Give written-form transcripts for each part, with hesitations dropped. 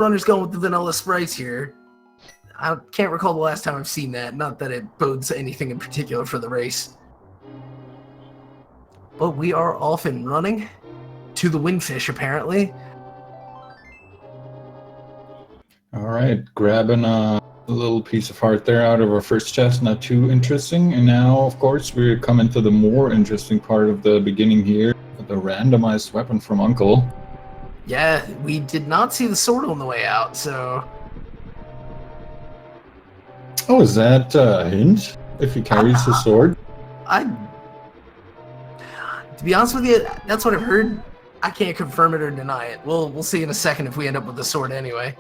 Runner's going with the vanilla sprites here. I can't recall the last time I've seen that. Not that it bodes anything in particular for the race. But we are off and running to the Windfish, apparently. All right, grabbing a little piece of heart there out of our first chest, not too interesting. And now, of course, we're coming to the more interesting part of the beginning here, the randomized weapon from Uncle. Yeah, we did not see the sword on the way out, so... Oh, is that a hint? If he carries his sword? To be honest with you, that's what I've heard. I can't confirm it or deny it. We'll see in a second if we end up with the sword anyway.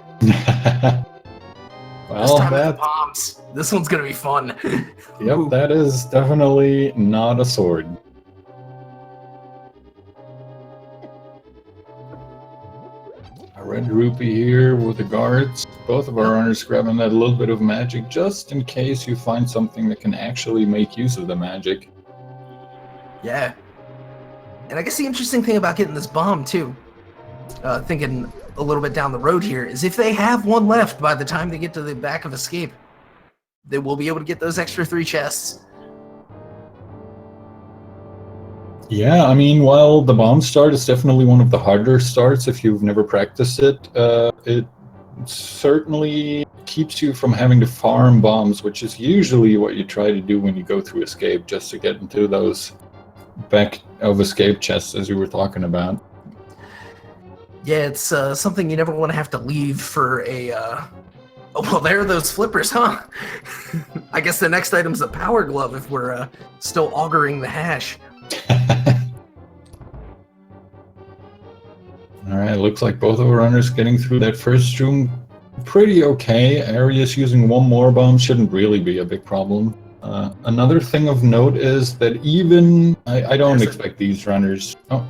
Well, this time with the bombs. This one's gonna be fun. Yep, that is definitely not a sword. A red rupee here with the guards. Both of our runners grabbing that little bit of magic just in case you find something that can actually make use of the magic. Yeah. And I guess the interesting thing about getting this bomb, too, thinking a little bit down the road here, is if they have one left by the time they get to the back of Escape, they will be able to get those extra 3 chests. Yeah, I mean, while the bomb start is definitely one of the harder starts if you've never practiced it, it certainly keeps you from having to farm bombs, which is usually what you try to do when you go through Escape, just to get into those back of Escape chests as you were talking about. Yeah, it's something you never want to have to leave for a... Oh, well, there are those flippers, huh? I guess the next item's a power glove if we're still augering the hash. Alright, looks like both of our runners getting through that first room pretty okay. Arius using one more bomb shouldn't really be a big problem. Another thing of note is that even... I don't expect these runners... Oh.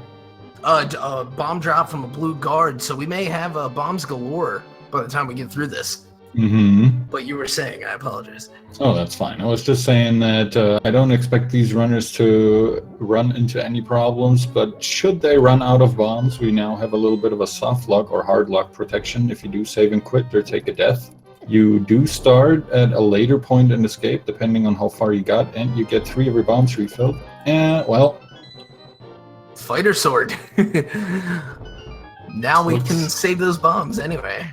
Bomb drop from a blue guard, so we may have bombs galore by the time we get through this. Mm-hmm. But you were saying, I apologize. Oh, that's fine. I was just saying that I don't expect these runners to run into any problems, but should they run out of bombs, we now have a little bit of a soft lock or hard lock protection if you do save and quit or take a death. You do start at a later point in Escape, depending on how far you got, and you get 3 of your bombs refilled. And, well... Fighter sword. Now we can save those bombs anyway.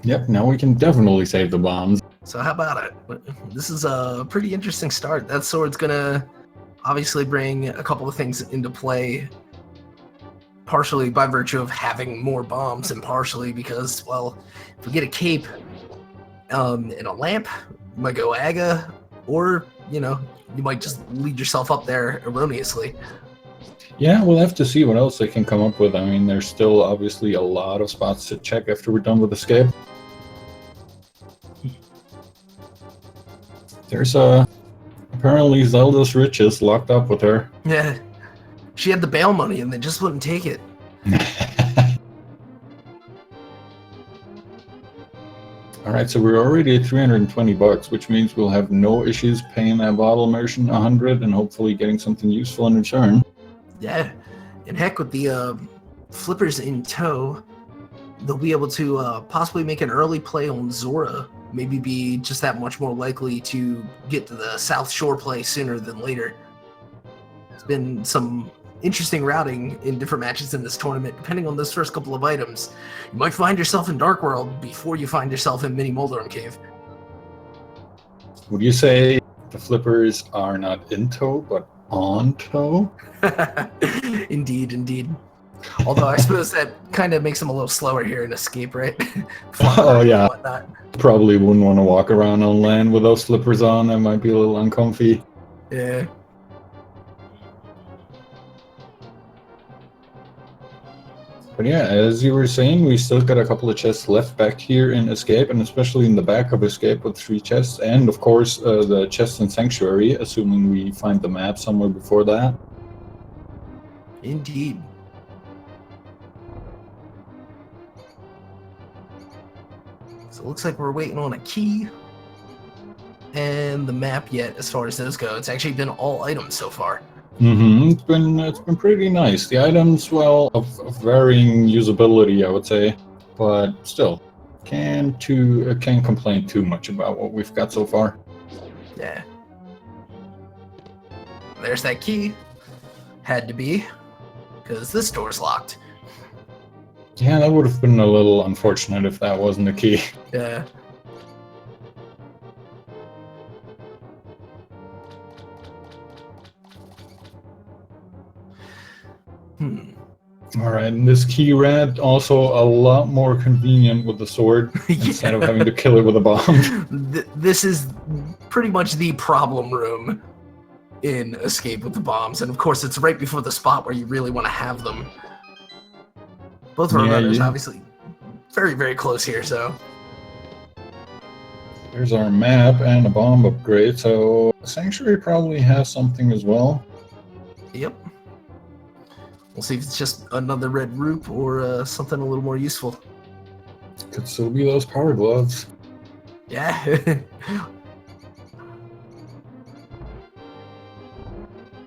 Yep, now we can definitely save the bombs. So how about it? This is a pretty interesting start. That sword's gonna obviously bring a couple of things into play, partially by virtue of having more bombs and partially because, well, if we get a cape and a lamp, you might go AGA, or, you know, you might just lead yourself up there erroneously. Yeah, we'll have to see what else they can come up with. I mean, there's still obviously a lot of spots to check after we're done with Escape. There's apparently Zelda's riches locked up with her. Yeah, she had the bail money and they just wouldn't take it. Alright, so we're already at 320 bucks, which means we'll have no issues paying that bottle immersion 100 and hopefully getting something useful in return. Yeah, and heck, with the flippers in tow, they'll be able to possibly make an early play on Zora. Maybe be just that much more likely to get to the South Shore play sooner than later. There's been some interesting routing in different matches in this tournament, depending on those first couple of items. You might find yourself in Dark World before you find yourself in Mini Moldorum Cave. Would you say the flippers are not in tow, but on tow? Indeed, indeed. Although I suppose that kind of makes them a little slower here in Escape, right? Oh yeah, probably wouldn't want to walk around on land with those flippers on. That might be a little uncomfy. Yeah. But yeah, as you were saying, we still got a couple of chests left back here in Escape, and especially in the back of Escape with 3 chests, and of course the chests in Sanctuary, assuming we find the map somewhere before that. Indeed. So it looks like we're waiting on a key and the map yet as far as those go. It's actually been all items so far. Mm-hmm. It's been pretty nice. The items, well, of varying usability, I would say, but still. Can't complain too much about what we've got so far. Yeah. There's that key. Had to be, because this door's locked. Yeah, that would have been a little unfortunate if that wasn't the key. Yeah. All right, and this key rat also a lot more convenient with the sword instead of having to kill it with a bomb. This is pretty much the problem room in Escape with the Bombs, and of course it's right before the spot where you really want to have them. Both of our runners obviously very, very close here, so... There's our map and a bomb upgrade, so Sanctuary probably has something as well. Yep. We'll see if it's just another red roop or something a little more useful. Could still be those power gloves. Yeah.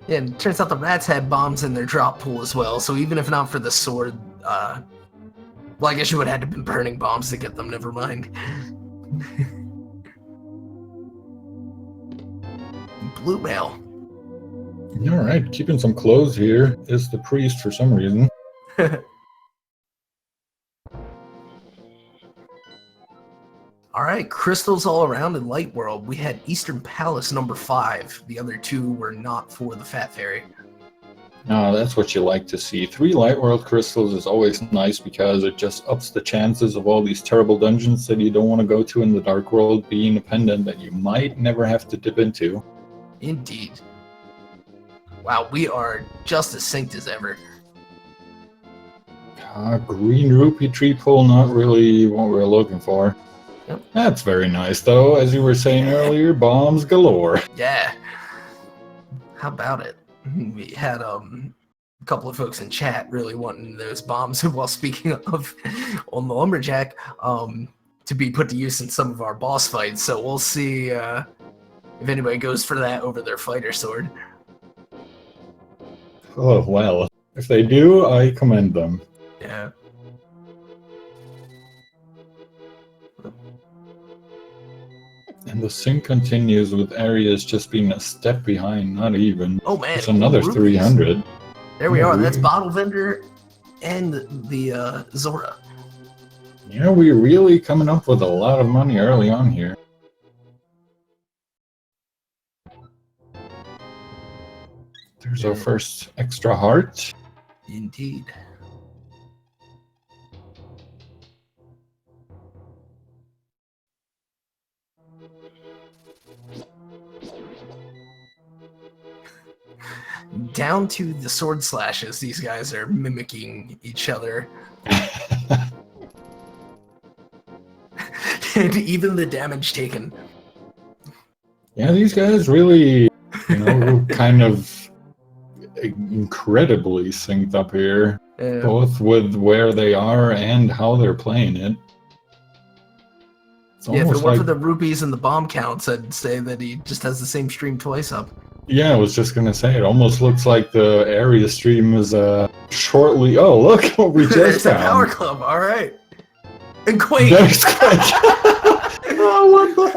Yeah, and it turns out the rats had bombs in their drop pool as well, so even if not for the sword, well, I guess you would have had to been burning bombs to get them, never mind. Blue mail. Alright, keeping some clothes here is the priest for some reason. Alright, crystals all around in Light World. We had Eastern Palace number 5. The other 2 were not for the Fat Fairy. Oh, that's what you like to see. 3 Light World crystals is always nice because it just ups the chances of all these terrible dungeons that you don't want to go to in the Dark World being a pendant that you might never have to dip into. Indeed. Wow, we are just as synced as ever. Green rupee tree pull, not really what we're looking for. Yep. That's very nice, though. As you were saying earlier, bombs galore. Yeah. How about it? We had a couple of folks in chat really wanting those bombs, while speaking of on the Lumberjack, to be put to use in some of our boss fights. So we'll see if anybody goes for that over their fighter sword. Oh, well. If they do, I commend them. Yeah. And the sync continues with areas just being a step behind, not even. Oh man, it's another 300. There we are. That's Bottle Vendor and the Zora. Yeah, we're really coming up with a lot of money early on here. There's our first extra heart. Indeed. Down to the sword slashes, these guys are mimicking each other. And even the damage taken. Yeah, these guys really, kind of incredibly synced up here. Both with where they are and how they're playing it. Yeah, if it weren't for the rupees and the bomb counts, I'd say that he just has the same stream twice up. Yeah, I was just gonna say, it almost looks like the area stream is shortly... Oh, look what we just found. There's a power club, alright. And Quake! There's Quake! Oh, what the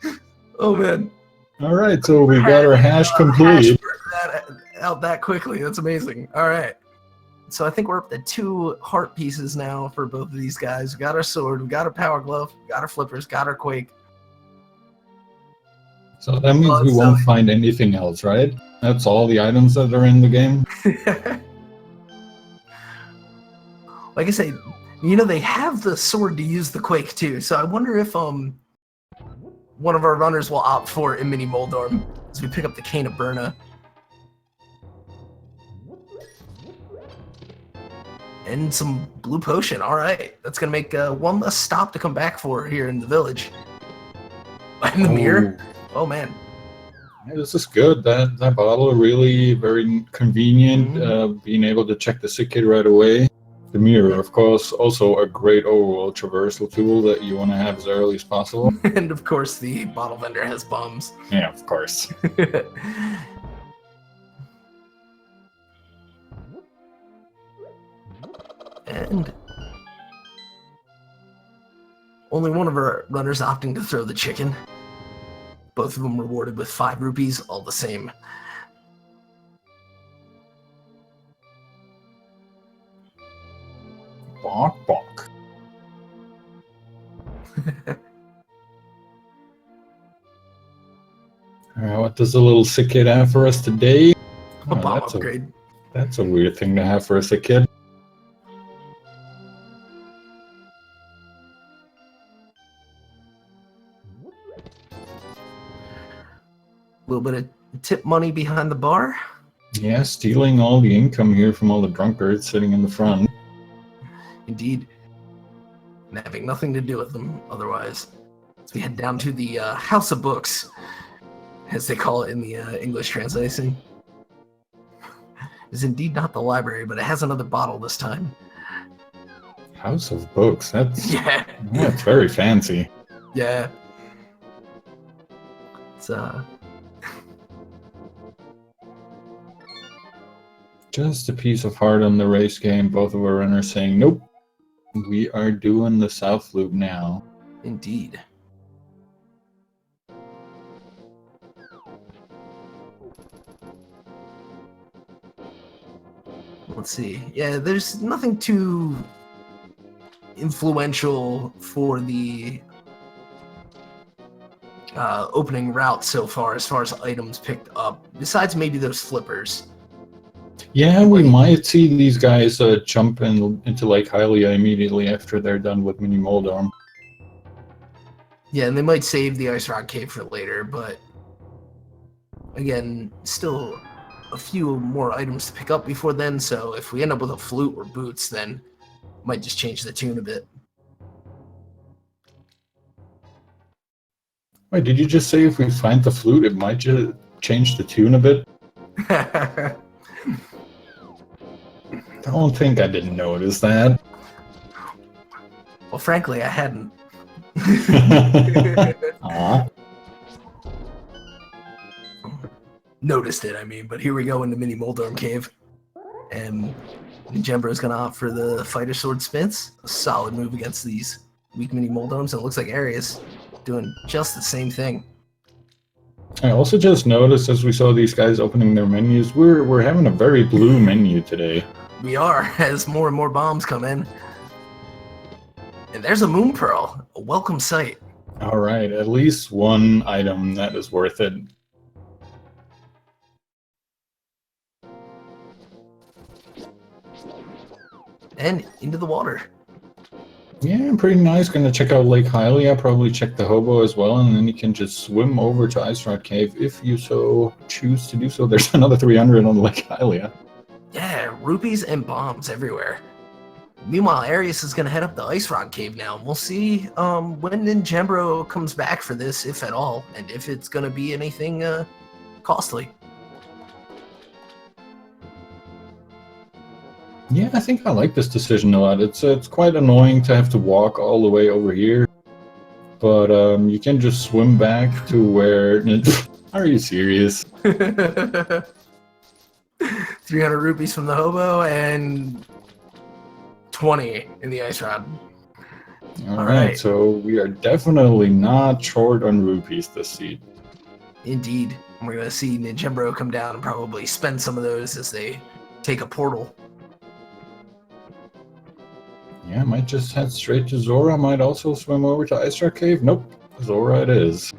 hell? Oh, man. Alright, so we got our hash complete. That out that quickly, that's amazing. Alright. So I think we're up to 2 heart pieces now for both of these guys. We got our sword, we got our power glove, we got our flippers, got our Quake. So that means we won't find anything else, right? That's all the items that are in the game? Like I say, they have the sword to use the Quake too, so I wonder if one of our runners will opt for a mini Moldorm as we pick up the Cane of Burna. And some blue potion, alright. That's gonna make one less stop to come back for here in the village. And the mirror? Oh man. Yeah, this is good. That bottle really very convenient, being able to check the sick kid right away. The mirror, of course, also a great overall traversal tool that you want to have as early as possible. And of course the bottle vendor has bombs. Yeah, of course. And Only one of our runners opting to throw the chicken. Both of them rewarded with 5 rupees, all the same. Bonk, bonk. What does the little sick kid have for us today? A bomb upgrade. That's a weird thing to have for a sick kid. A little bit of tip money behind the bar. Yeah, stealing all the income here from all the drunkards sitting in the front. Indeed. And having nothing to do with them otherwise. So we head down to the House of Books, as they call it in the English translation. It's indeed not the library, but it has another bottle this time. House of Books, that's That's very fancy. Yeah. It's Just a piece of heart on the race game. Both of our runners saying, nope, we are doing the South Loop now. Indeed. Let's see. Yeah, there's nothing too influential for the opening route so far as items picked up, besides maybe those flippers. Yeah, we might see these guys jump into Lake Hylia immediately after they're done with Mini Moldorm. Yeah, and they might save the Ice Rock Cave for later, but again, still a few more items to pick up before then, so if we end up with a flute or boots, then might just change the tune a bit. Wait, did you just say if we find the flute, it might just change the tune a bit? Don't think I didn't notice that. Well, frankly, I hadn't. Aw. Noticed it, I mean, but here we go in the Mini Moldorm Cave. And ninjembro is going to opt for the Fighter Sword Spins. A solid move against these weak Mini Moldorms, and it looks like Arius doing just the same thing. I also just noticed as we saw these guys opening their menus, we're having a very blue menu today. We are, as more and more bombs come in. And there's a Moon Pearl, a welcome sight. All right, at least one item that is worth it. And into the water. Yeah, pretty nice. Gonna check out Lake Hylia, probably check the hobo as well, and then you can just swim over to Ice Rock Cave if you so choose to do so. There's another 300 on Lake Hylia. Yeah, rupees and bombs everywhere. Meanwhile, Arius is going to head up the Ice Rock Cave now. We'll see when ninjembro comes back for this, if at all, and if it's going to be anything costly. Yeah, I think I like this decision a lot. It's quite annoying to have to walk all the way over here, but you can just swim back to where... Are you serious? 300 rupees from the hobo and 20 in the ice rod. All right, so we are definitely not short on rupees this seed. Indeed. We're going to see ninjembro come down and probably spend some of those as they take a portal. Yeah, might just head straight to Zora. Might also swim over to Ice Rock Cave. Nope, Zora it is.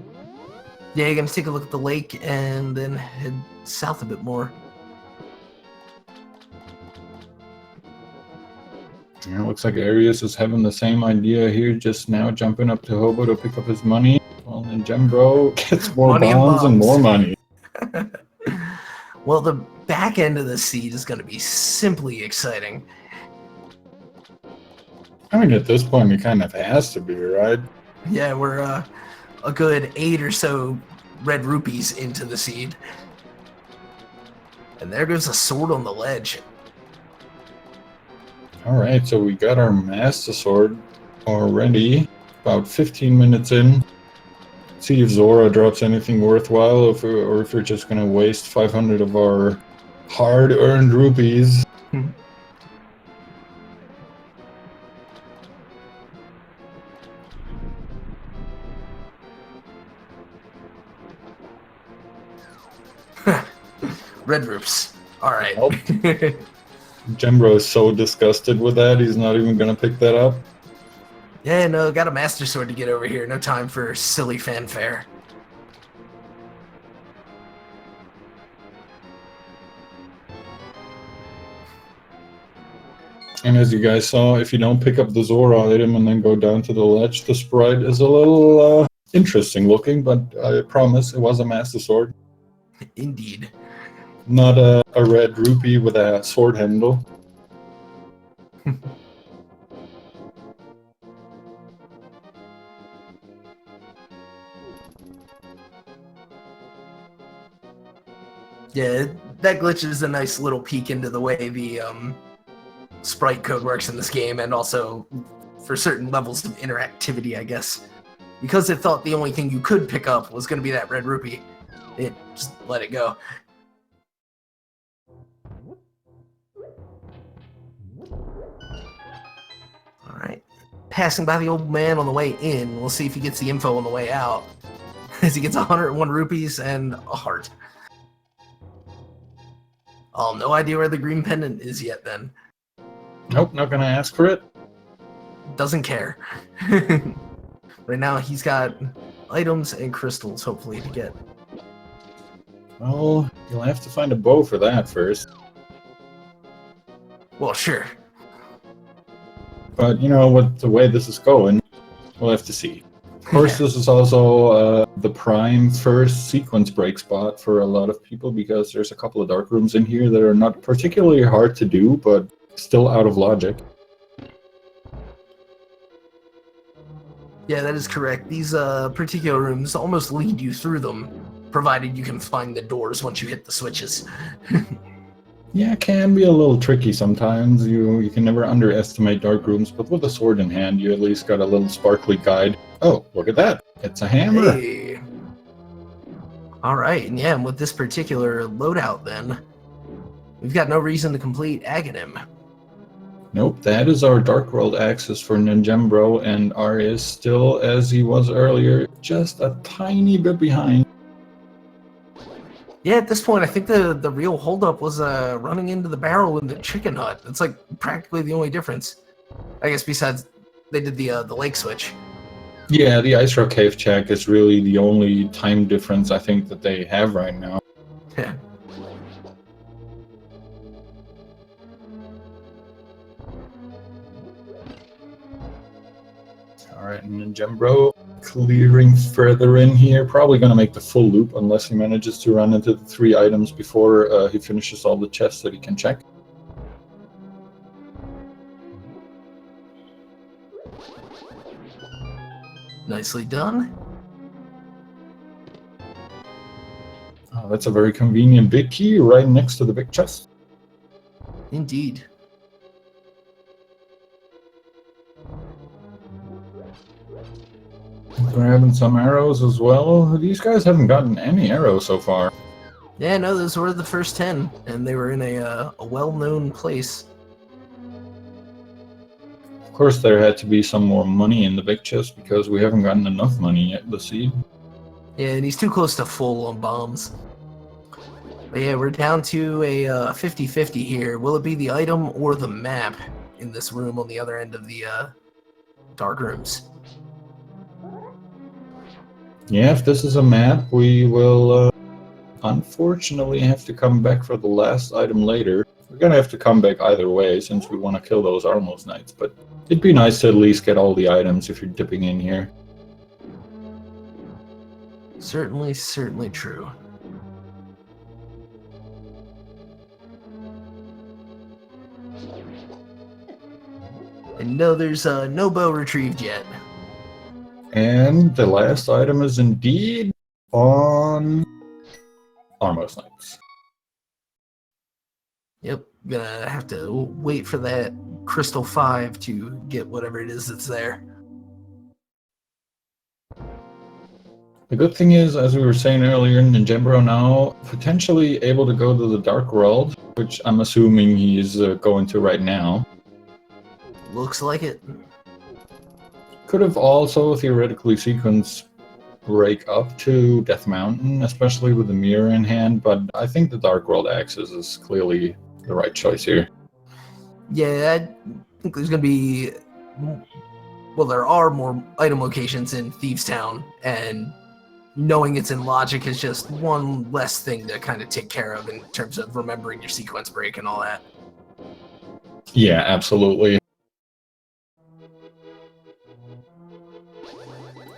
Yeah, you're going to take a look at the lake and then head south a bit more. Yeah, looks like Arius is having the same idea here, just now jumping up to Hobo to pick up his money. Well, ninjembro gets more bombs and more money. Well, the back end of the seed is going to be simply exciting. I mean, at this point, it kind of has to be, right? Yeah, we're a good 8 or so red rupees into the seed. And there goes a sword on the ledge. Alright, so we got our Master Sword already. About 15 minutes in. See if Zora drops anything worthwhile, or if we're just going to waste 500 of our hard-earned rupees. Red Roops. All right. Nope. Jembro is so disgusted with that, he's not even gonna pick that up. Yeah, no, got a Master Sword to get over here. No time for silly fanfare. And as you guys saw, if you don't pick up the Zora item and then go down to the ledge, the sprite is a little interesting looking, but I promise it was a Master Sword. Indeed. Not a red rupee with a sword handle. Yeah, that glitch is a nice little peek into the way the sprite code works in this game, and also for certain levels of interactivity, I guess. Because it thought the only thing you could pick up was going to be that red rupee, it just let it go. Alright. Passing by the old man on the way in, we'll see if he gets the info on the way out. As he gets 101 rupees and a heart. Oh, no idea where the green pendant is yet then. Nope, not gonna ask for it. Doesn't care. Right now he's got items and crystals, hopefully, to get. Well, you'll have to find a bow for that first. Well, sure. But, you know, with the way this is going, we'll have to see. Of course, this is also the prime first sequence break spot for a lot of people, because there's a couple of dark rooms in here that are not particularly hard to do, but still out of logic. Yeah, that is correct. These particular rooms almost lead you through them, provided you can find the doors once you hit the switches. Yeah, it can be a little tricky sometimes. You can never underestimate dark rooms, but with a sword in hand, you at least got a little sparkly guide. Oh, look at that. It's a hammer. Hey. Alright, and yeah, and with this particular loadout then, we've got no reason to complete Aghanim. Nope, that is our Dark World access for Ninjembro, and R is still, as he was earlier, just a tiny bit behind. Yeah, at this point, I think the real holdup was running into the barrel in the chicken hut. It's like practically the only difference. I guess besides they did the lake switch. Yeah, the Ice Rock Cave check is really the only time difference I think that they have right now. Yeah. Alright, Ninjembro clearing further in here. Probably going to make the full loop unless he manages to run into the 3 items before he finishes all the chests that he can check. Nicely done. Oh, that's a very convenient big key right next to the big chest. Indeed. Grabbing some arrows as well. These guys haven't gotten any arrows so far. Yeah, no, those were the first 10, and they were in a well-known place. Of course, there had to be some more money in the big chest because we haven't gotten enough money yet, let's see. Yeah, and he's too close to full on bombs. But yeah, we're down to a 50-50 here. Will it be the item or the map in this room on the other end of the dark rooms? Yeah, if this is a map, we will unfortunately have to come back for the last item later. We're gonna have to come back either way since we want to kill those Armos Knights, but it'd be nice to at least get all the items if you're dipping in here. Certainly, certainly true. And no, there's no bow retrieved yet. And the last item is indeed on Armos Knights. Yep, gonna have to wait for that Crystal 5 to get whatever it is that's there. The good thing is, as we were saying earlier, Ninjembro now potentially able to go to the Dark World, which I'm assuming he's going to right now. Looks like it. Could have also theoretically sequenced break up to Death Mountain, especially with the mirror in hand, but I think the Dark World Axis is clearly the right choice here. Yeah, I think there's going to be... Well, there are more item locations in Thieves Town, and knowing it's in Logic is just one less thing to kind of take care of in terms of remembering your sequence break and all that. Yeah, absolutely.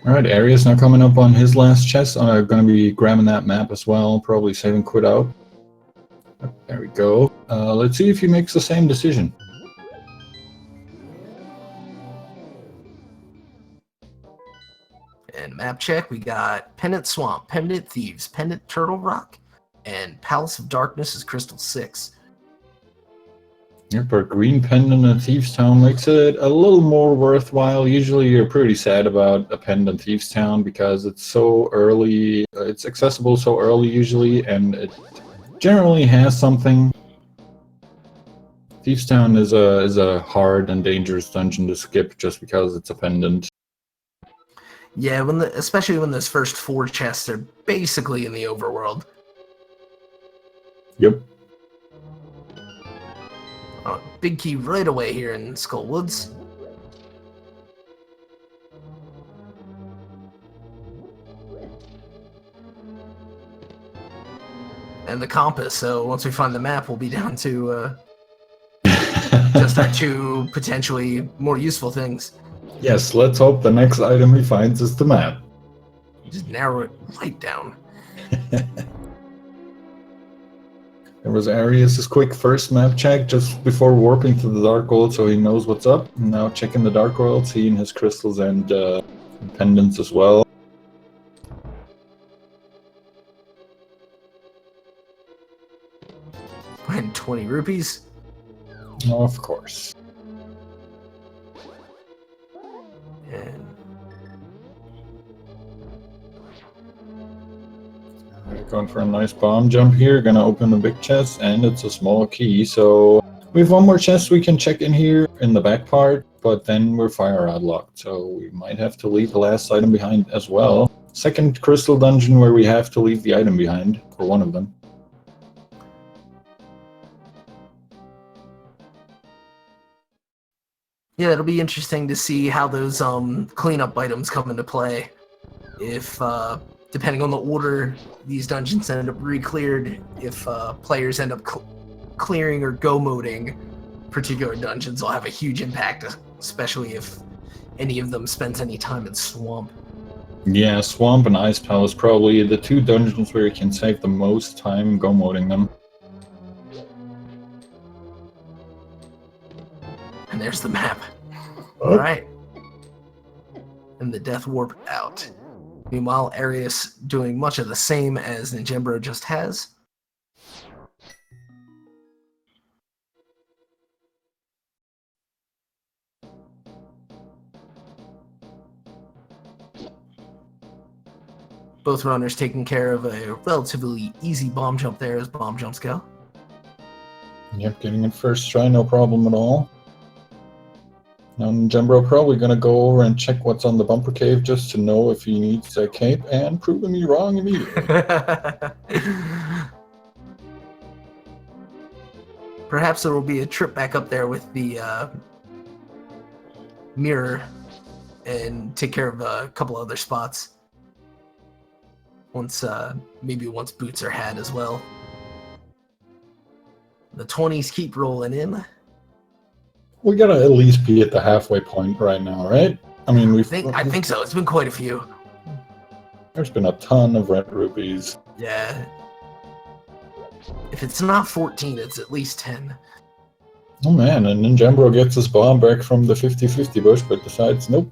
Alright, Arius now coming up on his last chest. I'm going to be grabbing that map as well, probably saving Quid out. There we go. Let's see if he makes the same decision. And map check, we got Pendant Swamp, Pendant Thieves, Pendant Turtle Rock, and Palace of Darkness is Crystal 6. Yep, our green pendant in Thieves Town makes it a little more worthwhile. Usually you're pretty sad about a pendant Thieves Town because it's so early, it's accessible so early usually, and it generally has something. Thieves Town is a hard and dangerous dungeon to skip just because it's a pendant. Yeah, especially when those first 4 chests are basically in the overworld. Yep. Big key right away here in Skull Woods. And the compass, so once we find the map, we'll be down to just our 2 potentially more useful things. Yes, let's hope the next item he finds is the map. Just narrow it right down. There was Arius' quick first map check just before warping to the Dark World so he knows what's up. Now checking the Dark World, seeing his crystals and pendants as well. And 20 rupees. Oh, of course. And Going for a nice bomb jump here, gonna open the big chest, and it's a small key, so we have one more chest we can check in here in the back part, but then we're fire rod locked, so we might have to leave the last item behind as well. Second crystal dungeon where we have to leave the item behind for one of them. yeah, it'll be interesting to see how those cleanup items come into play. If depending on the order these dungeons end up re-cleared, if players end up clearing or go-moding particular dungeons, will have a huge impact, especially if any of them spends any time in Swamp. Yeah, Swamp and Ice Palace probably the 2 dungeons where you can save the most time go-moding them. And there's the map. Oh. Alright. And the Death Warp out. Meanwhile, Arius doing much of the same as Ninjembro just has. Both runners taking care of a relatively easy bomb jump there as bomb jumps go. Yep, getting it first try, no problem at all. Now Ninjembro probably gonna go over and check what's on the bumper cave just to know if he needs a cape and proving me wrong immediately. Perhaps there will be a trip back up there with the mirror and take care of a couple other spots. Maybe once boots are had as well. The 20s keep rolling in. We gotta at least be at the halfway point right now, right? I mean, I think so. It's been quite a few. There's been a ton of red rupees. Yeah. If it's not 14, it's at least 10. Oh man, and Ninjembro gets his bomb back from the 50-50 bush, but decides nope.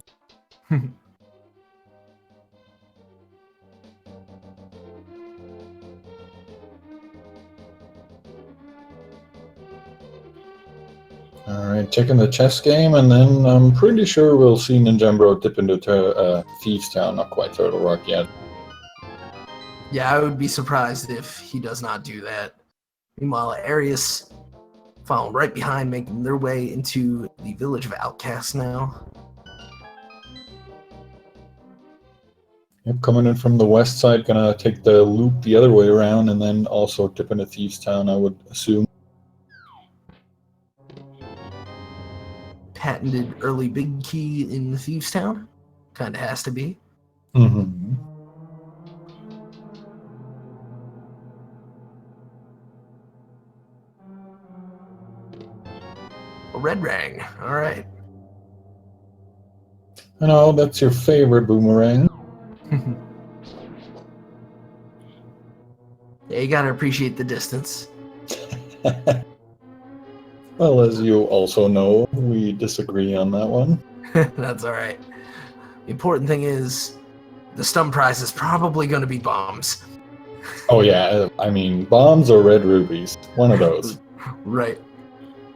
Alright, checking the chess game, and then I'm pretty sure we'll see Ninjembro dip into Thieves Town, not quite Turtle Rock yet. Yeah, I would be surprised if he does not do that. Meanwhile, Arius following right behind, making their way into the village of Outcasts now. Yep, coming in from the west side, gonna take the loop the other way around, and then also dip into Thieves Town, I would assume. Patented early big key in Thieves Town. Kind of has to be. Mm-hmm. A red rang. All right. I know, that's your favorite boomerang. Yeah, you gotta appreciate the distance. Well, as you also know, we disagree on that one. That's all right. The important thing is the stun prize is probably going to be bombs. Oh yeah, I mean, bombs or red rubies. One of those. Right.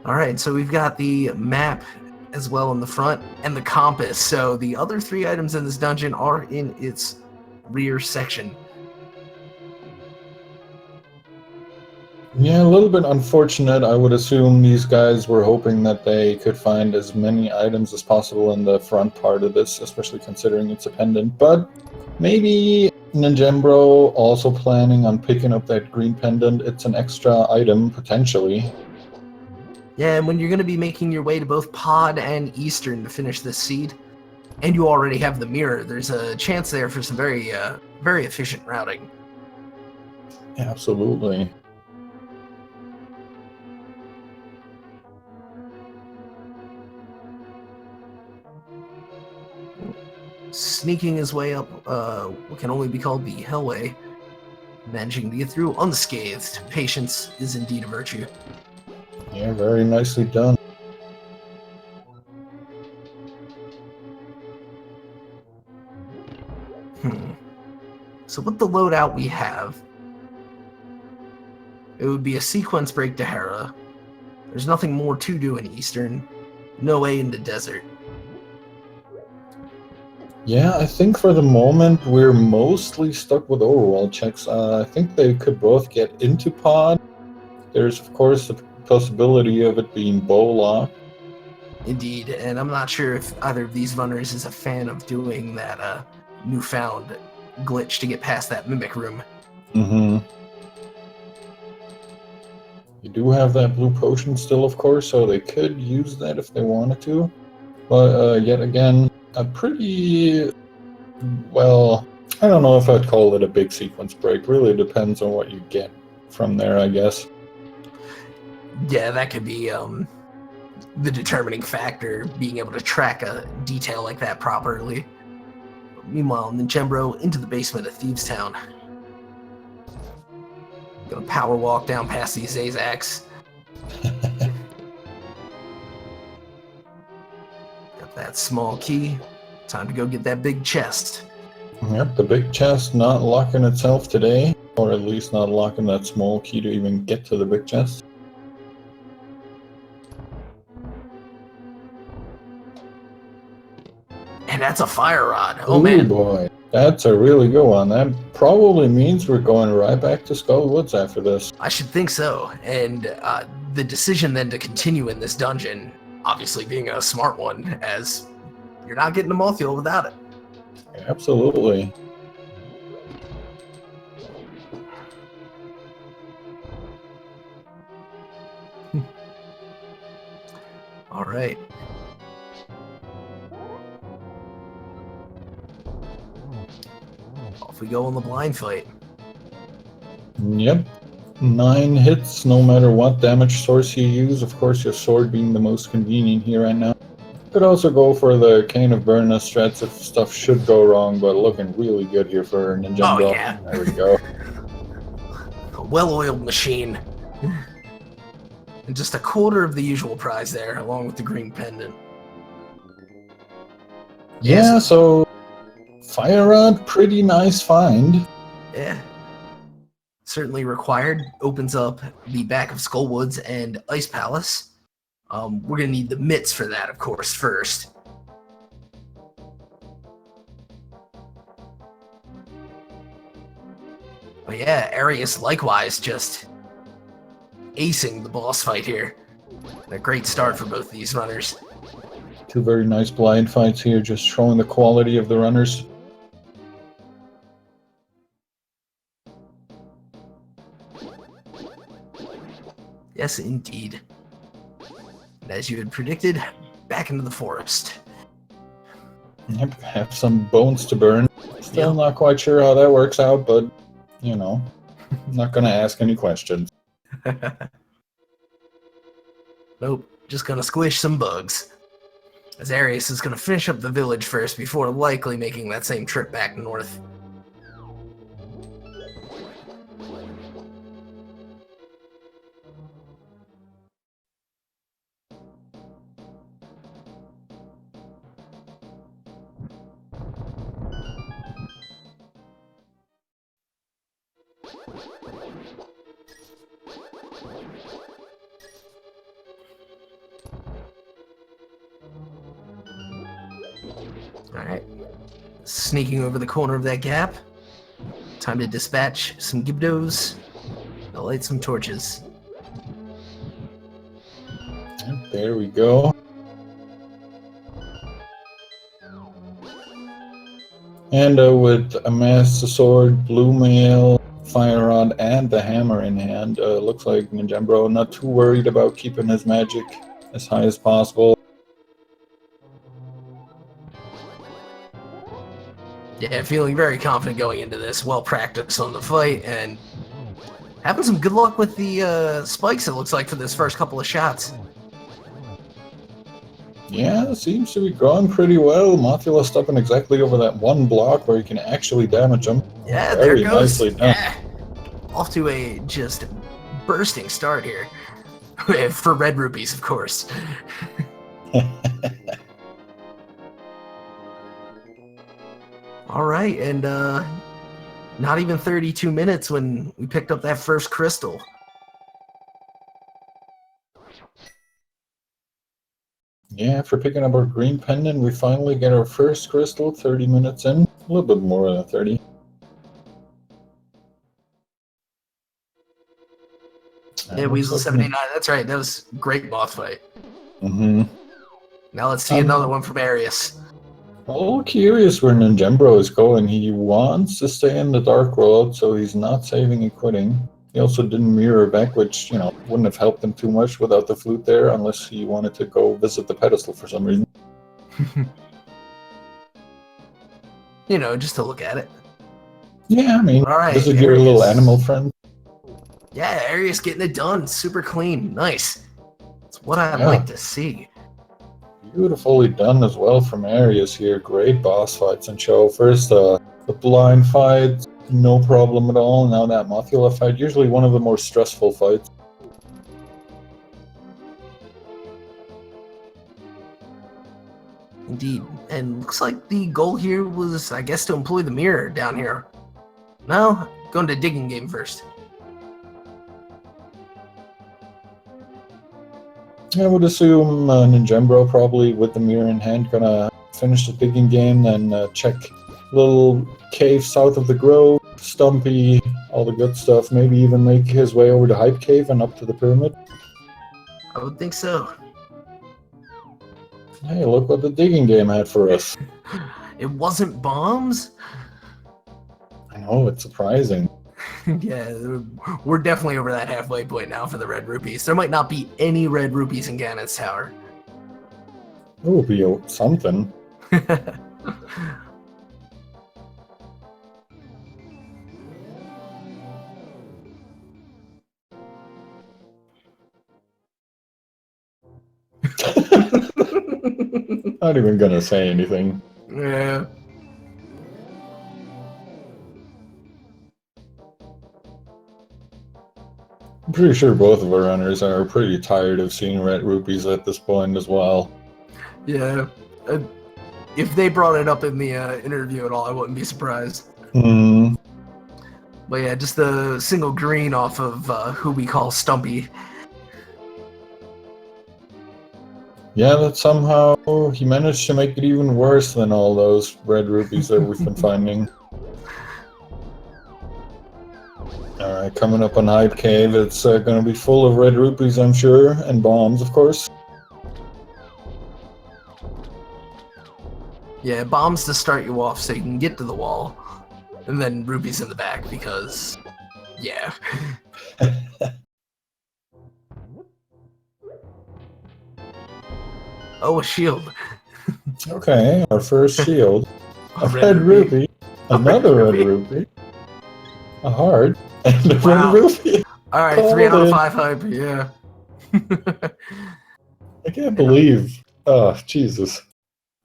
All right, so we've got the map as well in the front and the compass. So the other 3 items in this dungeon are in its rear section. Yeah, a little bit unfortunate. I would assume these guys were hoping that they could find as many items as possible in the front part of this, especially considering it's a pendant. But maybe ninjembro also planning on picking up that green pendant. It's an extra item, potentially. Yeah, and when you're going to be making your way to both Pod and Eastern to finish this seed, and you already have the mirror, there's a chance there for some very efficient routing. Absolutely. Sneaking his way up what can only be called the Hellway, managing to get through unscathed. Patience is indeed a virtue. Yeah, very nicely done. So with the loadout we have, it would be a sequence break to Hera. There's nothing more to do in Eastern. No way into desert. Yeah, I think for the moment we're mostly stuck with overwall checks. I think they could both get into pod. There's of course the possibility of it being bow lock. Indeed, and I'm not sure if either of these runners is a fan of doing that newfound glitch to get past that mimic room. Mm-hmm. You do have that blue potion still, of course, so they could use that if they wanted to. But yet again, a pretty, well, I don't know if I'd call it a big sequence break. Really depends on what you get from there, I guess. Yeah, that could be the determining factor, being able to track a detail like that properly. Meanwhile, ninjembro into the basement of Thieves Town. Gonna power walk down past these Zazacs. Got that small key. Time to go get that big chest. Yep, the big chest not locking itself today, or at least not locking that small key to even get to the big chest. And that's a fire rod. Oh, Ooh, man. Boy, that's a really good one. That probably means we're going right back to Skull Woods after this. I should think so. And the decision then to continue in this dungeon, obviously being a smart one, as you're not getting to Mothiel without it. Absolutely. All right. Off we go on the blind fight. Yep. 9 hits, no matter what damage source you use. Of course, your sword being the most convenient here right now. Could also go for the Cane of Burnus strats if stuff should go wrong, but looking really good here for ninjembro. Oh, yeah. There we go. A well-oiled machine. And just a quarter of the usual prize there, along with the green pendant. Yeah, so Fire Rod, pretty nice find. Yeah. Certainly required. Opens up the back of Skullwoods and Ice Palace. We're going to need the mitts for that, of course, first. But yeah, Arius likewise just acing the boss fight here. A great start for both these runners. 2 very nice blind fights here, just showing the quality of the runners. Yes, indeed. And as you had predicted, back into the forest. Yep, have some bones to burn. Still Yep. not quite sure how that works out, but, you know, I'm not gonna ask any questions. Nope, just gonna squish some bugs. As Arius is gonna finish up the village first before likely making that same trip back north. Alright. Sneaking over the corner of that gap. Time to dispatch some Gibdos. I'll light some torches. Yep, there we go. And with a master sword, blue mail, fire rod, and the hammer in hand, looks like ninjembro not too worried about keeping his magic as high as possible. Yeah, feeling very confident going into this, well practiced on the fight, and having some good luck with the spikes, it looks like, for this first couple of shots. Yeah, it seems to be going pretty well. Mothula stopping exactly over that one block where you can actually damage him. Yeah, Very there it goes. nicely done. Yeah. Off to a just bursting start here. For red rupees, of course. All right, and not even 32 minutes when we picked up that first crystal. Yeah, after picking up our green pendant, we finally get our first crystal 30 minutes in. A little bit more than 30. Yeah, Weasel 79, that's right, that was a great boss fight. Mm-hmm. Now let's see another one from Arius. A little curious where ninjembro is going. He wants to stay in the Dark World, so he's not saving and quitting. He also didn't mirror back, which, you know, wouldn't have helped him too much without the flute there, unless he wanted to go visit the pedestal for some reason. You know, just to look at it. Yeah, I mean, all right, visit your little animal friend. Yeah, Arius getting it done. Super clean. Nice. That's what I'd like to see. Beautifully done as well from Arius here. Great boss fights and show. First, the blind fight, no problem at all. Now that Mothula fight, usually one of the more stressful fights. Indeed. And looks like the goal here was, I guess, to employ the mirror down here. No, going to digging game first. I would assume ninjembro probably with the mirror in hand gonna finish the digging game, then check little cave south of the grove, Stumpy, all the good stuff. Maybe even make his way over to Hype Cave and up to the pyramid. I would think so. Hey, look what the digging game had for us. It wasn't bombs? I know, it's surprising. Yeah, we're definitely over that halfway point now for the red rupees. There might not be any red rupees in Ganon's tower. It will be something. Not even gonna say anything. Yeah. I'm pretty sure both of our runners are pretty tired of seeing red rupees at this point as well. Yeah. If they brought it up in the interview at all, I wouldn't be surprised. Hmm. But yeah, just the single green off of who we call Stumpy. Yeah, that somehow he managed to make it even worse than all those red rupees that we've been finding. Alright, coming up on Hype Cave, it's going to be full of red rupees, I'm sure, and bombs, of course. Yeah, bombs to start you off so you can get to the wall, and then rupees in the back because, yeah. Oh, a shield. Okay, our first shield. A Red red rupee. rupee. A Another red red rupee. rupee. A heart. And a Wow. red rupee. All right, Called 3 out of it. 5 hype. Yeah. I can't believe. Oh, Jesus.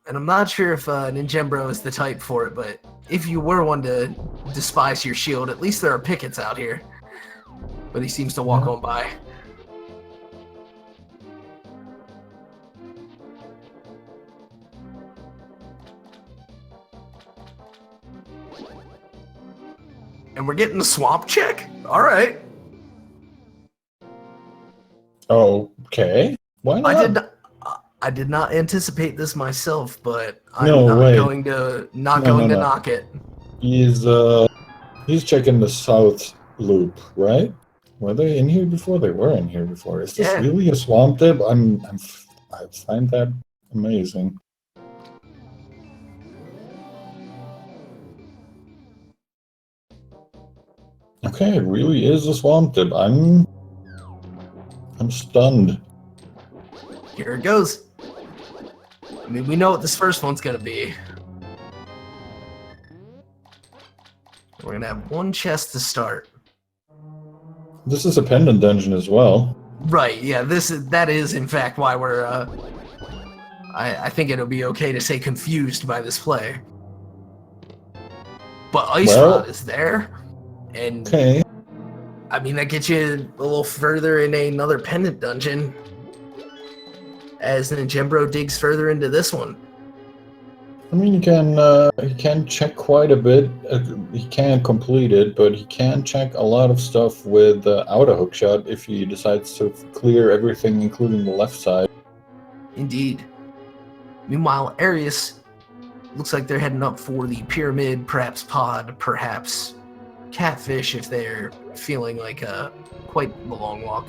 And I'm not sure if ninjembro is the type for it, but if you were one to despise your shield, at least there are pickets out here. But he seems to walk on by. And we're getting the swamp check? All right. Okay. Why not? I did not anticipate this myself, but I'm No, not wait. going to No. knock it. He's checking the south loop, right? Were they in here before? They were in here before. Is this Yeah. really a swamp dip? I find that amazing. Okay, it really is a swamp dip. I'm stunned. Here it goes. I mean, we know what this first one's gonna be. We're gonna have one chest to start. This is a pendant dungeon as well. Right, yeah, that is in fact why we're I think it'll be okay to say confused by this play. But Ice Rod is there. And okay. I mean, that gets you a little further in another pendant dungeon as ninjembro digs further into this one. I mean, he can check quite a bit. He can't complete it, but he can check a lot of stuff with out a hookshot if he decides to clear everything, including the left side. Indeed. Meanwhile, Arius looks like they're heading up for the pyramid, perhaps pod, perhaps catfish if they're feeling like quite the long walk.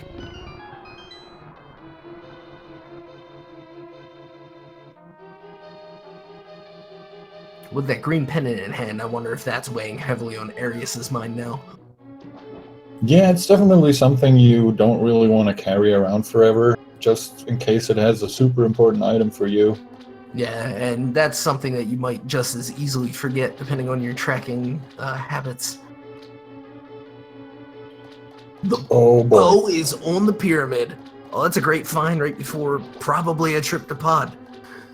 With that green pendant in hand, I wonder if that's weighing heavily on Arius's mind now. Yeah, it's definitely something you don't really want to carry around forever, just in case it has a super important item for you. Yeah, and that's something that you might just as easily forget depending on your tracking habits. The bow is on the pyramid. Oh, that's a great find right before probably a trip to pod.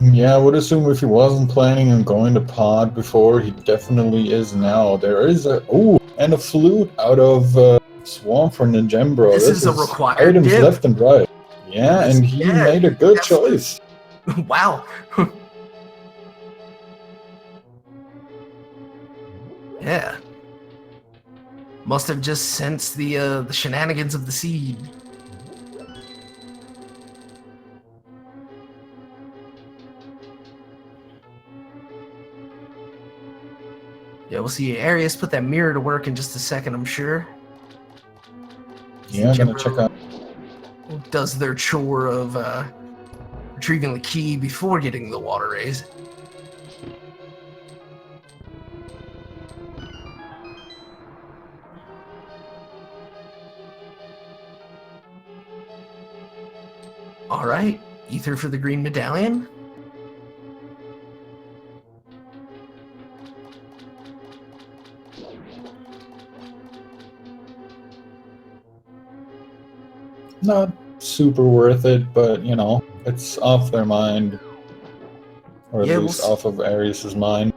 Yeah, I would assume if he wasn't planning on going to pod before, he definitely is now. There is and a flute out of swamp for ninjembro. This is a required items dip. left and right. Yeah, and he made a good choice. Wow. Yeah. Must have just sensed the shenanigans of the seed. Yeah, we'll see Arius put that mirror to work in just a second, I'm sure. Yeah, I'm gonna check out. Does their chore of retrieving the key before getting the water raise. All right, ether for the green medallion. Not super worth it, but you know, it's off their mind, or at least off of Arius's mind.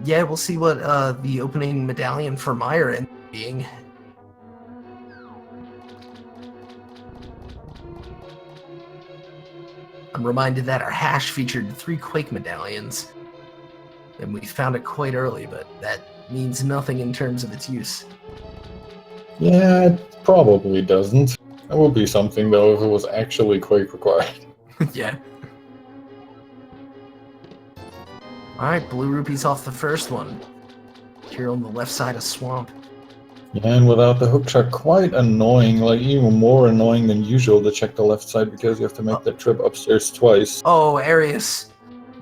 Yeah, we'll see what the opening medallion for Meyer ends up being. I'm reminded that our hash featured 3 Quake medallions, and we found it quite early, but that means nothing in terms of its use. Yeah, it probably doesn't. That would be something, though, if it was actually Quake required. Yeah. Alright, blue rupees off the first one. Here on the left side of Swamp. Yeah, and without the hookshot, quite annoying, like even more annoying than usual to check the left side because you have to make that trip upstairs twice. Oh, Arius.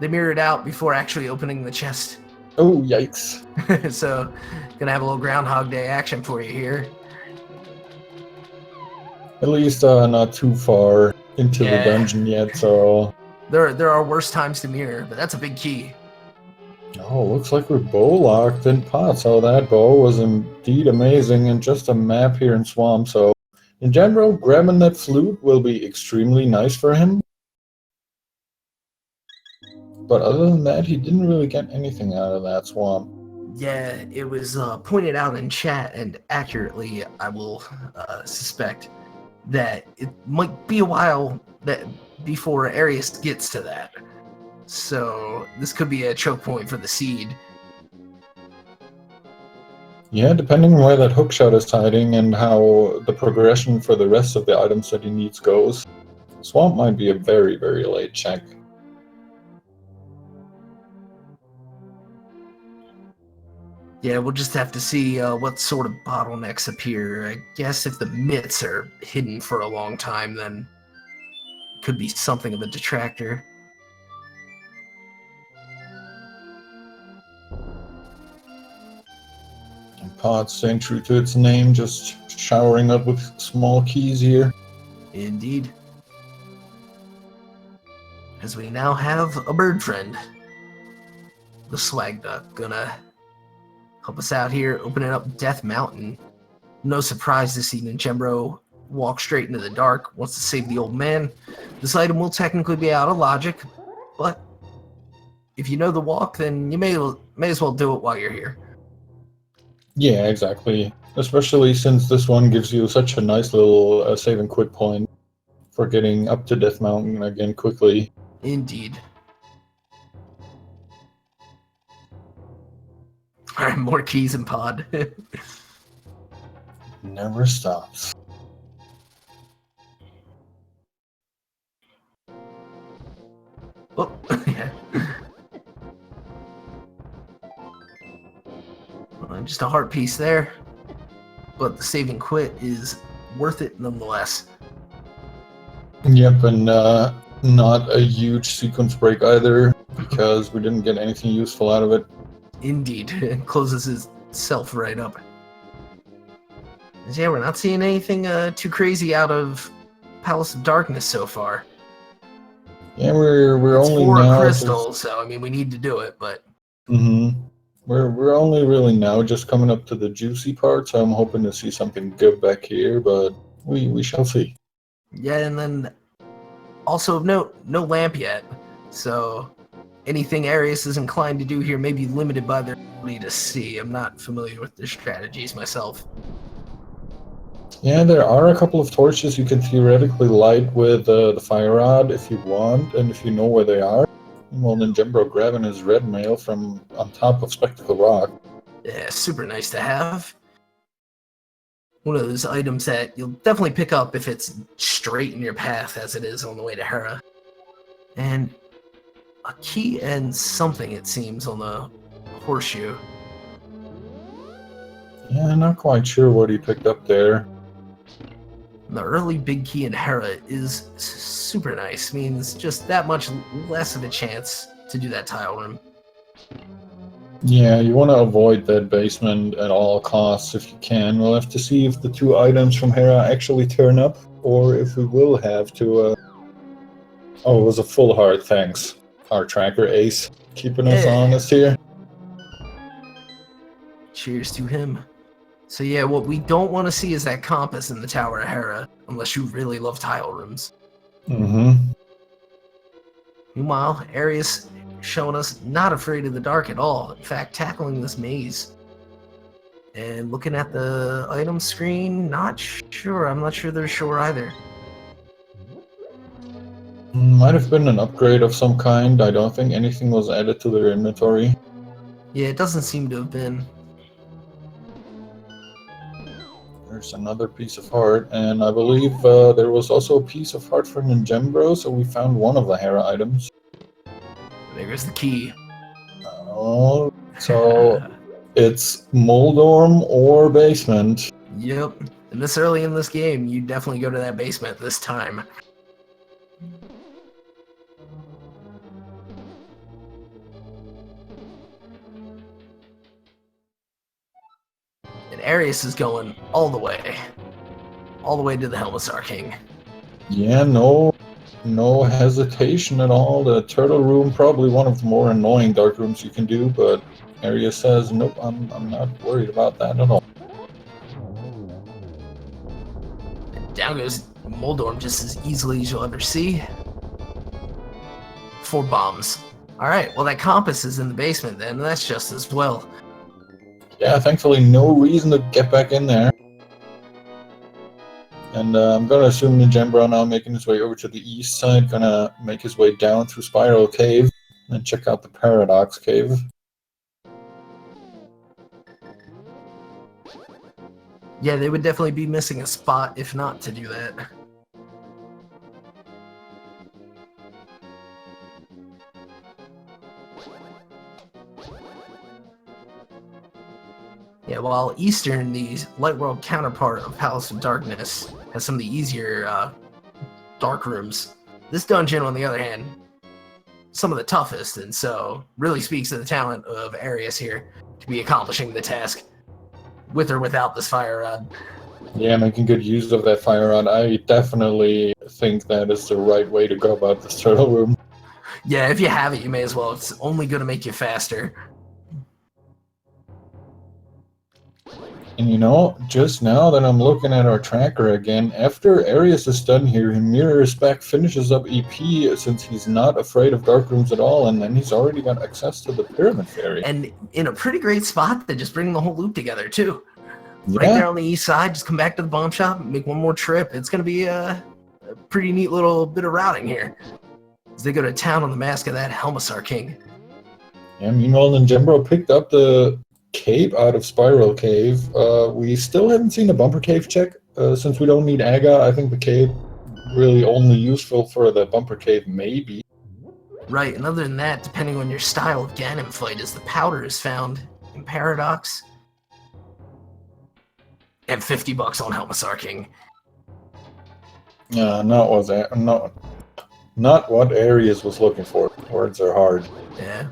They mirrored out before actually opening the chest. Oh, yikes. So, gonna have a little Groundhog Day action for you here. At least not too far into the dungeon yet, so... There are worse times to mirror, but that's a big key. Oh, looks like we're bow locked in pot. So that bow was indeed amazing, and just a map here in Swamp. So in general, grabbing that flute will be extremely nice for him. But other than that, he didn't really get anything out of that swamp. Yeah, it was pointed out in chat, and accurately, I will suspect that it might be a while that before Arius gets to that. So this could be a choke point for the seed. Yeah, depending on where that hookshot is hiding and how the progression for the rest of the items that he needs goes, Swamp might be a very, very late check. Yeah, we'll just have to see what sort of bottlenecks appear. I guess if the mitts are hidden for a long time, then it could be something of a detractor. And Pod staying true to its name, just showering up with small keys here. Indeed. As we now have a bird friend. The swag duck gonna help us out here, opening up Death Mountain. No surprise to see ninjembro walk straight into the dark, wants to save the old man. This item will technically be out of logic, but if you know the walk, then you may as well do it while you're here. Yeah, exactly. Especially since this one gives you such a nice little save and quit point for getting up to Death Mountain again quickly. Indeed. Alright, more keys in pod. Never stops. Oh, yeah. Just a heart piece there. But the save and quit is worth it nonetheless. Yep, and not a huge sequence break either, because we didn't get anything useful out of it. Indeed. It closes itself right up. Yeah, we're not seeing anything too crazy out of Palace of Darkness so far. Yeah, we're It's only for now a crystal, just... so I mean we need to do it, but We're only really now just coming up to the juicy part, so I'm hoping to see something good back here, but we shall see. yeah, and then also of note, no lamp yet. So anything Arius is inclined to do here may be limited by their ability to see. I'm not familiar with their strategies myself. Yeah, there are a couple of torches you can theoretically light with the fire rod if you want, and if you know where they are. Well, ninjembro grabbing his red mail from on top of Spectacle Rock. Yeah, super nice to have. One of those items that you'll definitely pick up if it's straight in your path as it is on the way to Hera. And a key and something, it seems, on the horseshoe. Yeah, not quite sure what he picked up there. The early big key in Hera is super nice. Means just that much less of a chance to do that tile room. Yeah, you want to avoid that basement at all costs if you can. We'll have to see if the two items from Hera actually turn up, or if we will have to... Oh, it was a full heart, thanks. Our tracker ace, keeping us honest here. Cheers to him. So yeah, what we don't want to see is that compass in the Tower of Hera, unless you really love tile rooms. Meanwhile, Arius showing us not afraid of the dark at all. In fact, tackling this maze. And looking at the item screen, not sure. I'm not sure they're sure either. Might have been an upgrade of some kind. I don't think anything was added to their inventory. Yeah, it doesn't seem to have been. There's another piece of heart, and I believe there was also a piece of heart for ninjembro, so we found one of the Hera items. There's the key. Oh, so it's Moldorm or basement. Yep. And this early in this game, you definitely go to that basement this time. And Arius is going all the way to the Helmassar King. Yeah, no no hesitation at all. The turtle room, probably one of the more annoying dark rooms you can do, but Arius says, nope, I'm not worried about that at all. Down goes Moldorm just as easily as you'll ever see. 4 bombs. Alright, well that compass is in the basement then, that's just as well. Yeah, thankfully no reason to get back in there. And I'm going to assume ninjembro now making his way over to the east side, going to make his way down through Spiral Cave, and check out the Paradox Cave. Yeah, they would definitely be missing a spot if not to do that. Yeah, while Eastern, the Light World counterpart of Palace of Darkness, has some of the easier dark rooms. This dungeon, on the other hand, some of the toughest, and so really speaks to the talent of Arius here to be accomplishing the task with or without this fire rod. Yeah, making good use of that fire rod. I definitely think that is the right way to go about this turtle room. Yeah, if you have it, you may as well. It's only going to make you faster. And you know, just now that I'm looking at our tracker again, after Arius is done here, he mirrors back, finishes up EP since he's not afraid of dark rooms at all, and then he's already got access to the Pyramid Fairy. And in a pretty great spot to just bring the whole loop together, too. Yeah. Right there on the east side, just come back to the bomb shop, make one more trip. It's going to be a pretty neat little bit of routing here. As they go to town on the mask of that Helmassar King. Yeah, meanwhile, ninjembro picked up the cape out of Spiral Cave. We still haven't seen a bumper cave check. Since we don't need Aga, I think the cape really only useful for the bumper cave, maybe. Right, and other than that, depending on your style of Ganon fight, as the powder is found in Paradox. And $50 on Helmassar King. Not what Arius was looking for. Words are hard. Yeah.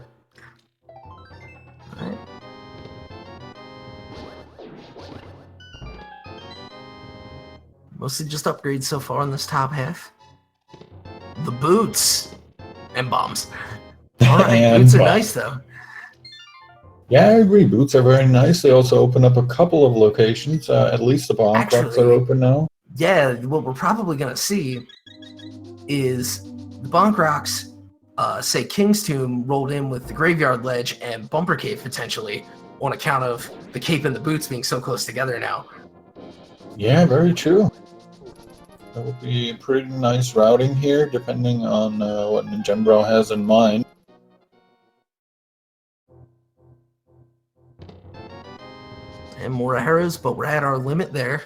Alright. Mostly just upgrades so far in this top half. The boots! And bombs. Alright, boots are nice though. Yeah, I agree. Boots are very nice. They also open up a couple of locations. At least the bomb trucks are open now. Yeah, what we're probably going to see is the Bonk Rocks, say King's Tomb, rolled in with the Graveyard Ledge and Bumper Cave potentially, on account of the cape and the boots being so close together now. Yeah, very true. That would be pretty nice routing here, depending on what ninjembro has in mind. And more arrows, but we're at our limit there.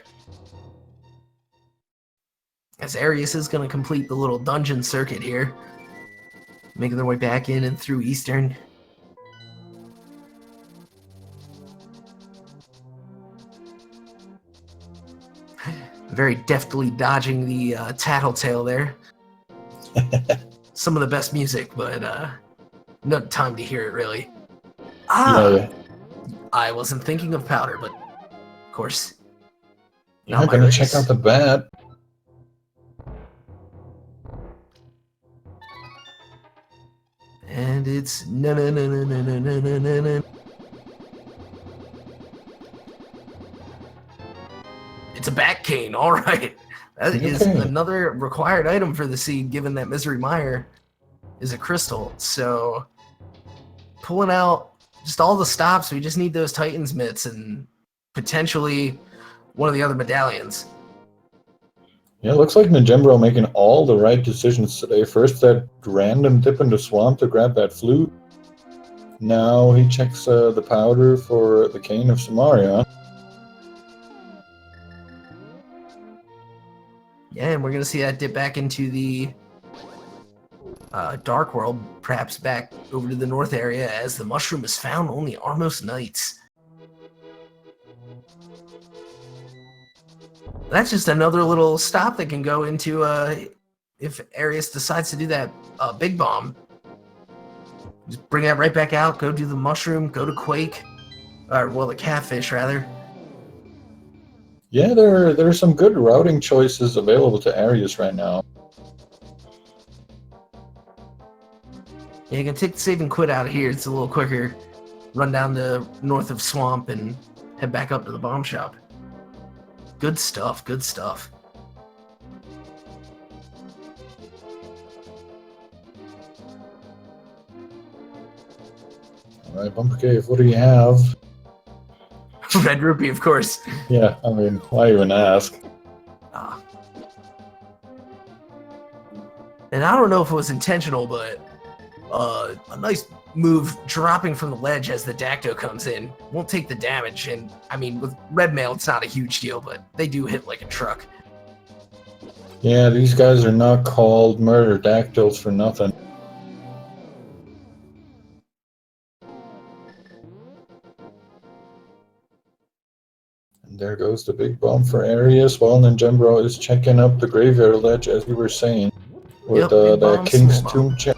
As Arius is going to complete the little dungeon circuit here, making their way back in and through Eastern. Very deftly dodging the tattletale there. Some of the best music, but no time to hear it really. Yeah. I wasn't thinking of powder, but of course. Yeah, gonna check out the bat. And it's no. It's a bat cane, all right. That is another required item for the seed, given that Misery Mire is a crystal. So pulling out just all the stops, we just need those Titan's mitts and potentially one of the other medallions. Yeah, it looks like ninjembro making all the right decisions today. First, that random dip into swamp to grab that flute. Now he checks the powder for the cane of Samaria. Yeah, and we're going to see that dip back into the Dark World, perhaps back over to the north area, as the mushroom is found on the Armos Knights. That's just another little stop that can go into, if Arius decides to do that big bomb. Just bring that right back out, go do the mushroom, go to Quake, or well, the catfish rather. Yeah, there are some good routing choices available to Arius right now. Yeah, you can take the save and quit out of here. It's a little quicker. Run down to north of Swamp and head back up to the bomb shop. Good stuff, good stuff. Alright, Bumper Cave, what do you have? Red Rupee, of course. Yeah, I mean, why even ask? Ah. And I don't know if it was intentional, but a nice move dropping from the ledge as the Dacto comes in. Won't take the damage, and I mean, with red mail, it's not a huge deal, but they do hit like a truck. Yeah, these guys are not called murder dactyls for nothing. And there goes the big bomb for Arius, while ninjembro is checking up the graveyard ledge, as you were saying, with Big the bomb, King's small Tomb bomb. check.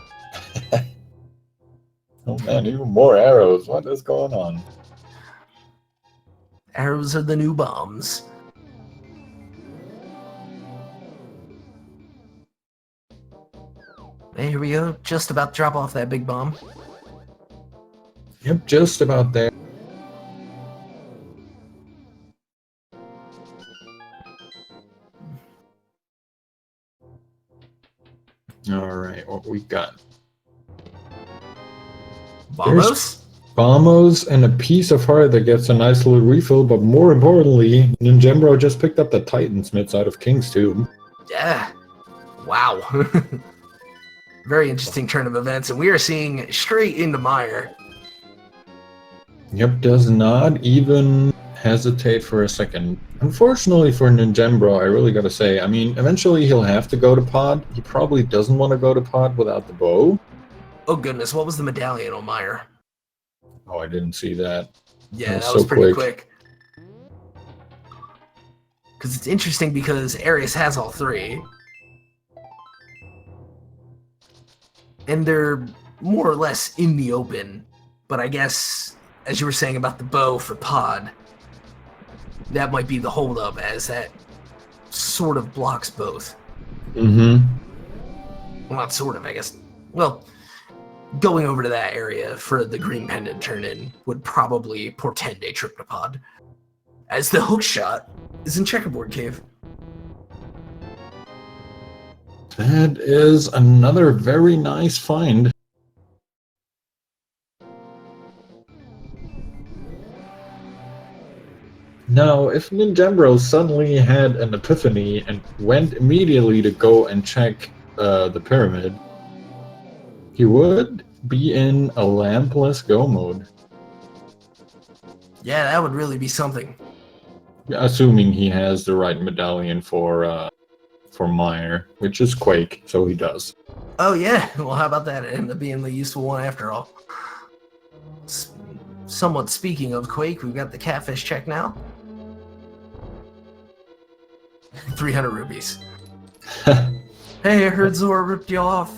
Oh man, even more arrows. What is going on? Arrows are the new bombs. Hey, here we go. Just about to drop off that big bomb. Yep, just about there. Alright, what we got? Bombos? Bombos and a piece of heart that gets a nice little refill, but more importantly, ninjembro just picked up the Titansmith out of King's Tomb. Yeah. Wow. Very interesting turn of events, and we are seeing straight into Mire. Yep, does not even hesitate for a second. Unfortunately for ninjembro, I really gotta say, I mean, eventually he'll have to go to pod. He probably doesn't want to go to pod without the bow. Oh goodness, what was the medallion on Mire? Oh, I didn't see that. Yeah, that so was pretty quick. Because it's interesting because Arius has all three. And they're more or less in the open. But I guess, as you were saying about the bow for pod, that might be the holdup, as that sort of blocks both. Mm-hmm. Well, not sort of, I guess. Well, going over to that area for the green pendant turn-in would probably portend a trip to pod, as the hook shot is in Checkerboard Cave. That is another very nice find. Now, if ninjembro suddenly had an epiphany and went immediately to go and check the pyramid, he would be in a lampless go mode. Yeah, that would really be something. Assuming he has the right medallion for Mire, which is Quake, so he does. Oh yeah, well how about that? It ended up being the useful one after all. Somewhat speaking of Quake, we've got the catfish check now. 300 rupees. Hey, I heard Zora ripped you off.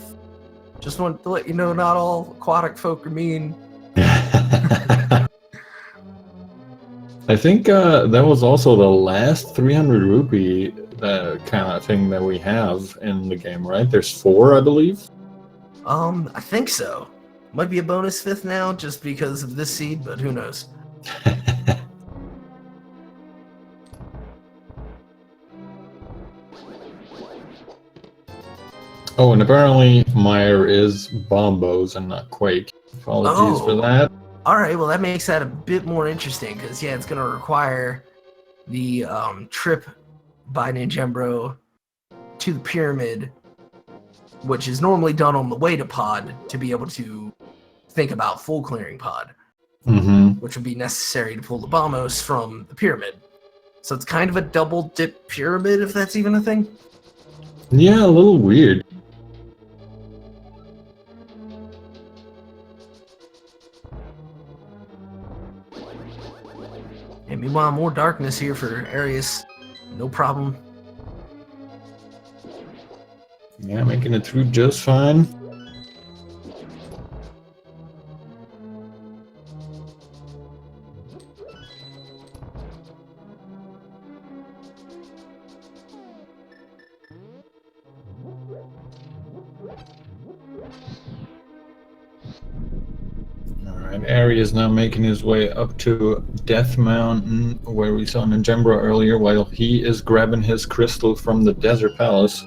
Just wanted to let you know not all aquatic folk are mean. I think that was also the last 300 rupee kind of thing that we have in the game, right? There's 4, I believe. I think so. Might be a bonus 5th now, just because of this seed, but who knows? Oh, and apparently Mire is Bombos and not Quake. Apologies for that. Alright, well that makes that a bit more interesting, because yeah, it's going to require the trip by ninjembro to the pyramid, which is normally done on the way to pod, to be able to think about full clearing pod, which would be necessary to pull the bombos from the pyramid. So it's kind of a double dip pyramid, if that's even a thing. Yeah, a little weird. And meanwhile, more darkness here for Arius. No problem. Yeah, making it through just fine. And Ari is now making his way up to Death Mountain, where we saw Ninjembro earlier, while he is grabbing his crystal from the Desert Palace.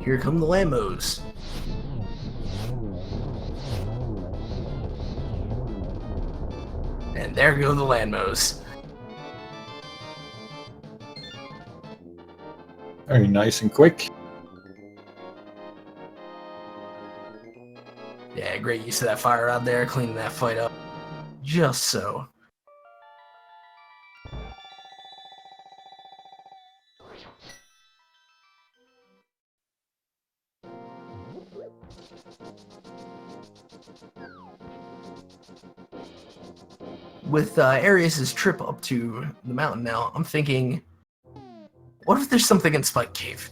Here come the Lambos. And there go the Lambos. Very nice and quick. Yeah, great use of that fire out there, cleaning that fight up. Just so. With Arius' trip up to the mountain now, I'm thinking, what if there's something in Spike Cave?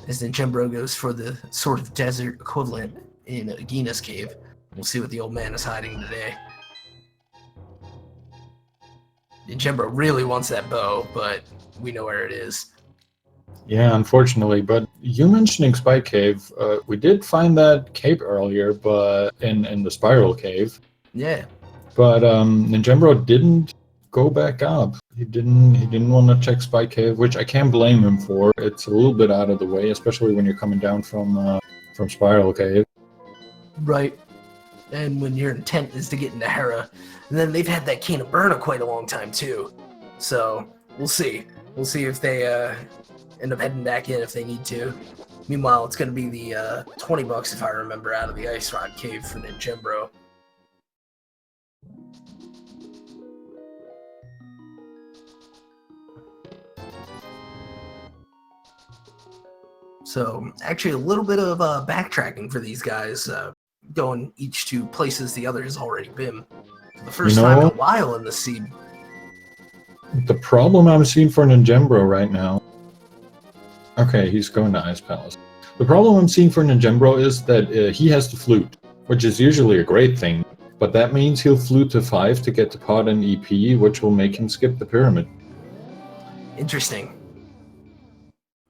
As Ninjembro goes for the sort of desert equivalent in Gina's cave. We'll see what the old man is hiding today. Ninjembro really wants that bow, but we know where it is. Yeah, unfortunately, but you mentioning Spike Cave, we did find that cape earlier, but in the Spiral Cave. Yeah. But Ninjembro didn't go back up. He didn't want to check Spike Cave, which I can't blame him for. It's a little bit out of the way, especially when you're coming down from Spiral Cave. Right. And when your intent is to get into Hera, and then they've had that Cane of Burna quite a long time too. So we'll see. We'll see if they end up heading back in if they need to. Meanwhile, it's going to be the $20 if I remember out of the Ice Rod Cave for Ninjembro. So actually a little bit of backtracking for these guys, going each to places the other has already been. For the first time in a while in the seed. The problem I'm seeing for Ninjembro right now... Okay, he's going to Ice Palace. The problem I'm seeing for Ninjembro is that he has to flute, which is usually a great thing, but that means he'll flute to 5 to get to pot and EP, which will make him skip the pyramid. Interesting.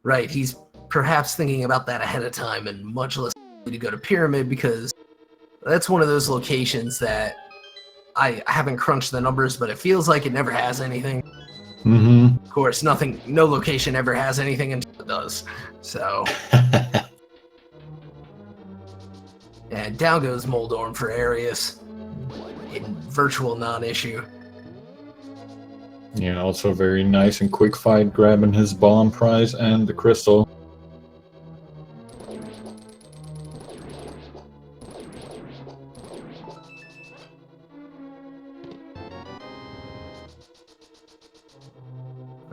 Right, he's perhaps thinking about that ahead of time and much less to go to Pyramid because that's one of those locations that I haven't crunched the numbers, but it feels like it never has anything. Mm-hmm. Of course, no location ever has anything until it does. So, and down goes Moldorm for Arius in virtual non-issue. Yeah, also very nice and quick fight, grabbing his bomb prize and the crystal.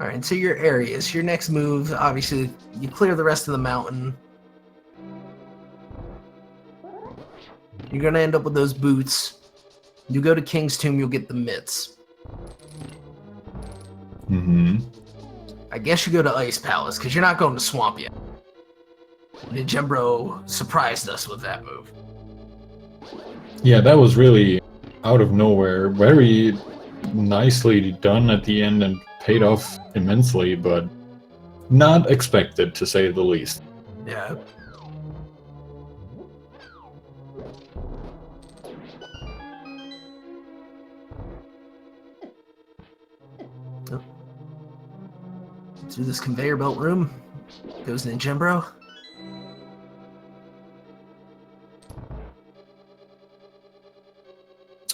Alright, so your Arius, your next move, obviously, you clear the rest of the mountain. You're gonna end up with those boots. You go to King's Tomb, you'll get the mitts. Mm-hmm. I guess you go to Ice Palace, because you're not going to Swamp yet. Ninjembro surprised us with that move. Yeah, that was really out of nowhere. Very nicely done at the end and paid off immensely, but not expected, to say the least. Yeah. Oh. Through this conveyor belt room goes Ninjembro.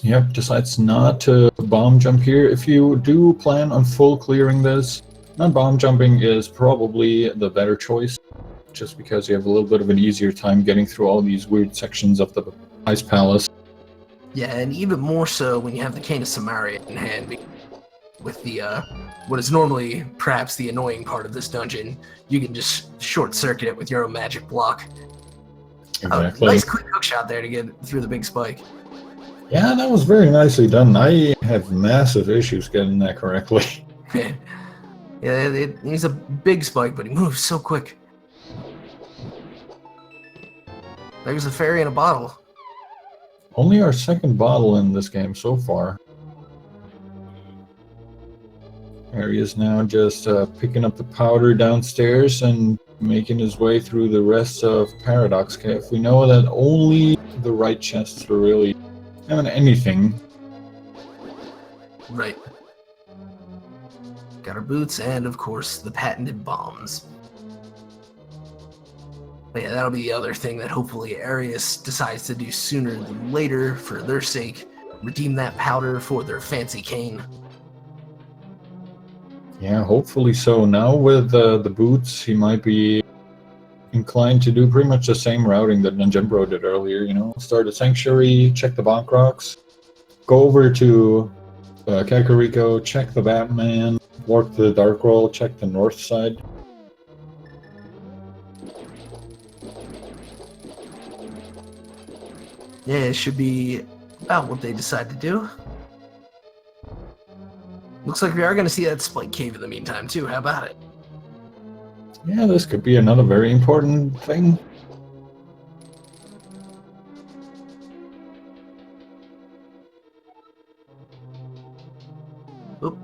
Yep, decides not to bomb jump here. If you do plan on full clearing this, non-bomb jumping is probably the better choice, just because you have a little bit of an easier time getting through all these weird sections of the Ice Palace. Yeah, and even more so when you have the Cane of Samaria in hand. With the, what is normally perhaps the annoying part of this dungeon, you can just short-circuit it with your own magic block. Exactly. Nice quick hook shot there to get through the big spike. Yeah, that was very nicely done. I have massive issues getting that correctly. Yeah, he's a big spike, but he moves so quick. There's a fairy in a bottle. Only our second bottle in this game so far. Arius now just picking up the powder downstairs and making his way through the rest of Paradox Cave. We know that only the right chests were really having anything. Right. Got our boots and, of course, the patented bombs. But yeah, that'll be the other thing that hopefully Arius decides to do sooner than later for their sake. Redeem that powder for their fancy cane. Yeah, hopefully so. Now with the boots, he might be inclined to do pretty much the same routing that ninjembro did earlier. You know, start at Sanctuary, check the Bonk Rocks, go over to Kakariko, check the Batman, walk to the Dark Roll, check the north side. Yeah, it should be about what they decide to do. Looks like we are going to see that Spike Cave in the meantime, too. How about it? Yeah, this could be another very important thing. Oop.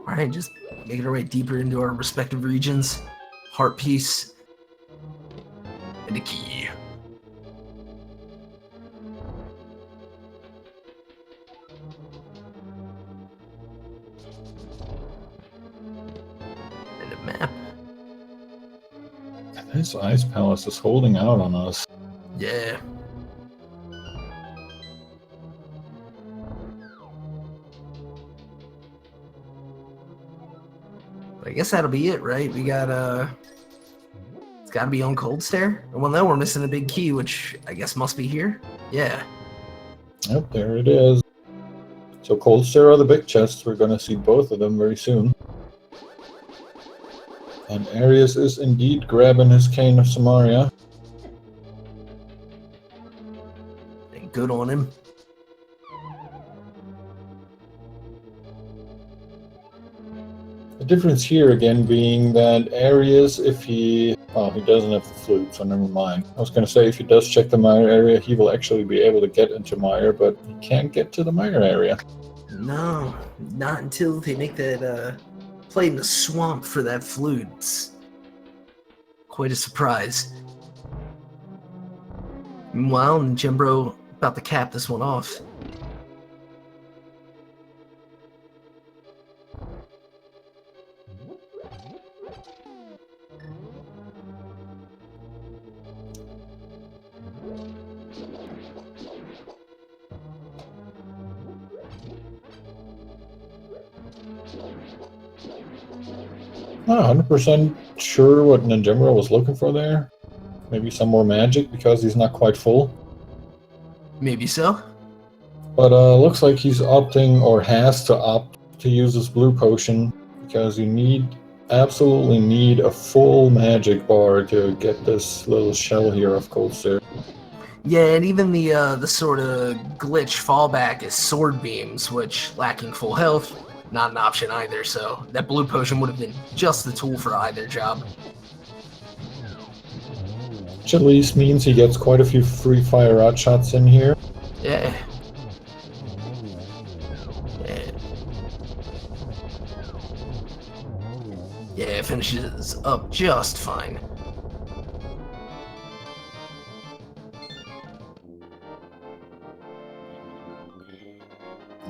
Alright, just making our way deeper into our respective regions. Heart piece. And a key. And a map. This Ice Palace is holding out on us. Yeah. I guess that'll be it, right? We got it's gotta be on Cold Stare. Well, now we're missing a big key, which I guess must be here. Yeah. Yep, there it is. So Cold Stare are the big chests. We're going to see both of them very soon. And Arius is indeed grabbing his cane of Samaria. And good on him. The difference here again being that Arius, if he... Oh, he doesn't have the flute, so never mind. I was going to say, if he does check the mire area, he will actually be able to get into mire, but he can't get to the mire area. No, not until they make that play in the swamp for that flute. It's quite a surprise. Meanwhile, ninjembro about to cap this one off. Not 100% sure what ninjembro was looking for there. Maybe some more magic because he's not quite full. Maybe so. But looks like he's opting, or has to opt, to use his blue potion because you absolutely need a full magic bar to get this little shell here of Cold Stare. Yeah, and even the sort of glitch fallback is sword beams, which, lacking full health, not an option either, so that blue potion would have been just the tool for either job. Which at least means he gets quite a few free fire out shots in here. Yeah. Yeah, it finishes up just fine.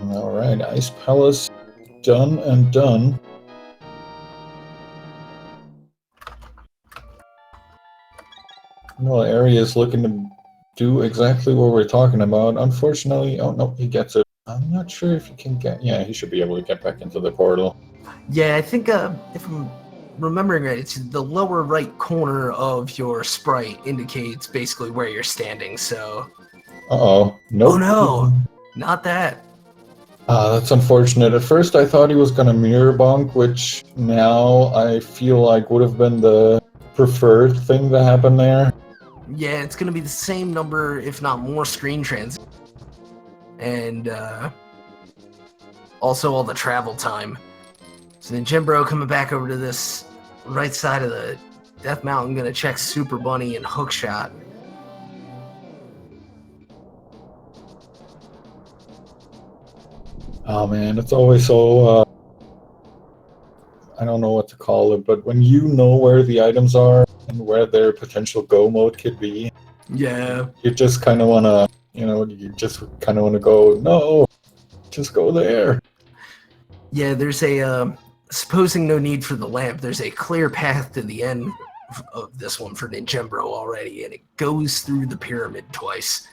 Alright, Ice Palace done and done. Well, Arius looking to do exactly what we're talking about. Unfortunately, oh no, he gets it. I'm not sure if he can get... Yeah, he should be able to get back into the portal. Yeah, I think if I'm remembering right, it's the lower right corner of your sprite indicates basically where you're standing, so... Uh-oh. Nope. Oh no! Not that. That's unfortunate. At first I thought he was gonna mirror bonk, which now I feel like would have been the preferred thing to happen there. Yeah, it's gonna be the same number, if not more, screen transitions. And also all the travel time. So then ninjembro coming back over to this right side of the Death Mountain, gonna check Super Bunny and Hookshot. Oh man, it's always so, I don't know what to call it, but when you know where the items are and where their potential go mode could be, Yeah. you just kind of want to, you just kind of want to go, no, just go there. Yeah, there's a, supposing no need for the lamp, there's a clear path to the end of this one for Ninjembro already, and it goes through the pyramid twice.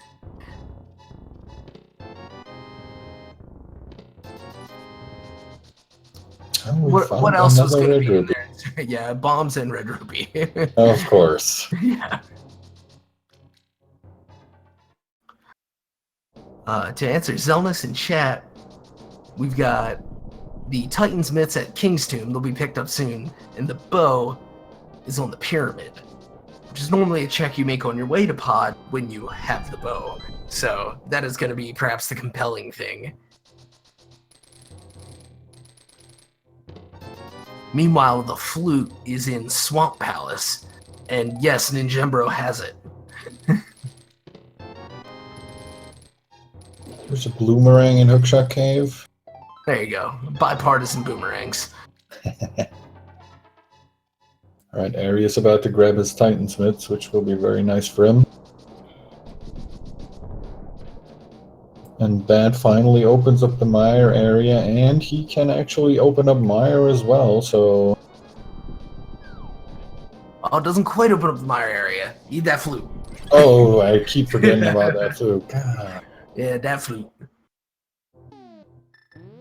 Oh, we What found else was another going to red be in ruby. there? Yeah, bombs and red ruby. Of course. Yeah. To answer Zelnus in chat, we've got the Titan's Myths at King's Tomb. They'll be picked up soon. And the bow is on the pyramid, which is normally a check you make on your way to pod when you have the bow. So that is going to be perhaps the compelling thing. Meanwhile, the flute is in Swamp Palace. And yes, Ninjembro has it. There's a bloomerang in Hookshot Cave. There you go. Bipartisan boomerangs. Alright, Arius about to grab his Titan's Mitts, which will be very nice for him. And that finally opens up the mire area, and he can actually open up mire as well, so... Oh, it doesn't quite open up the mire area. Eat that flute. Oh, I keep forgetting about that too. God. Yeah, that flute.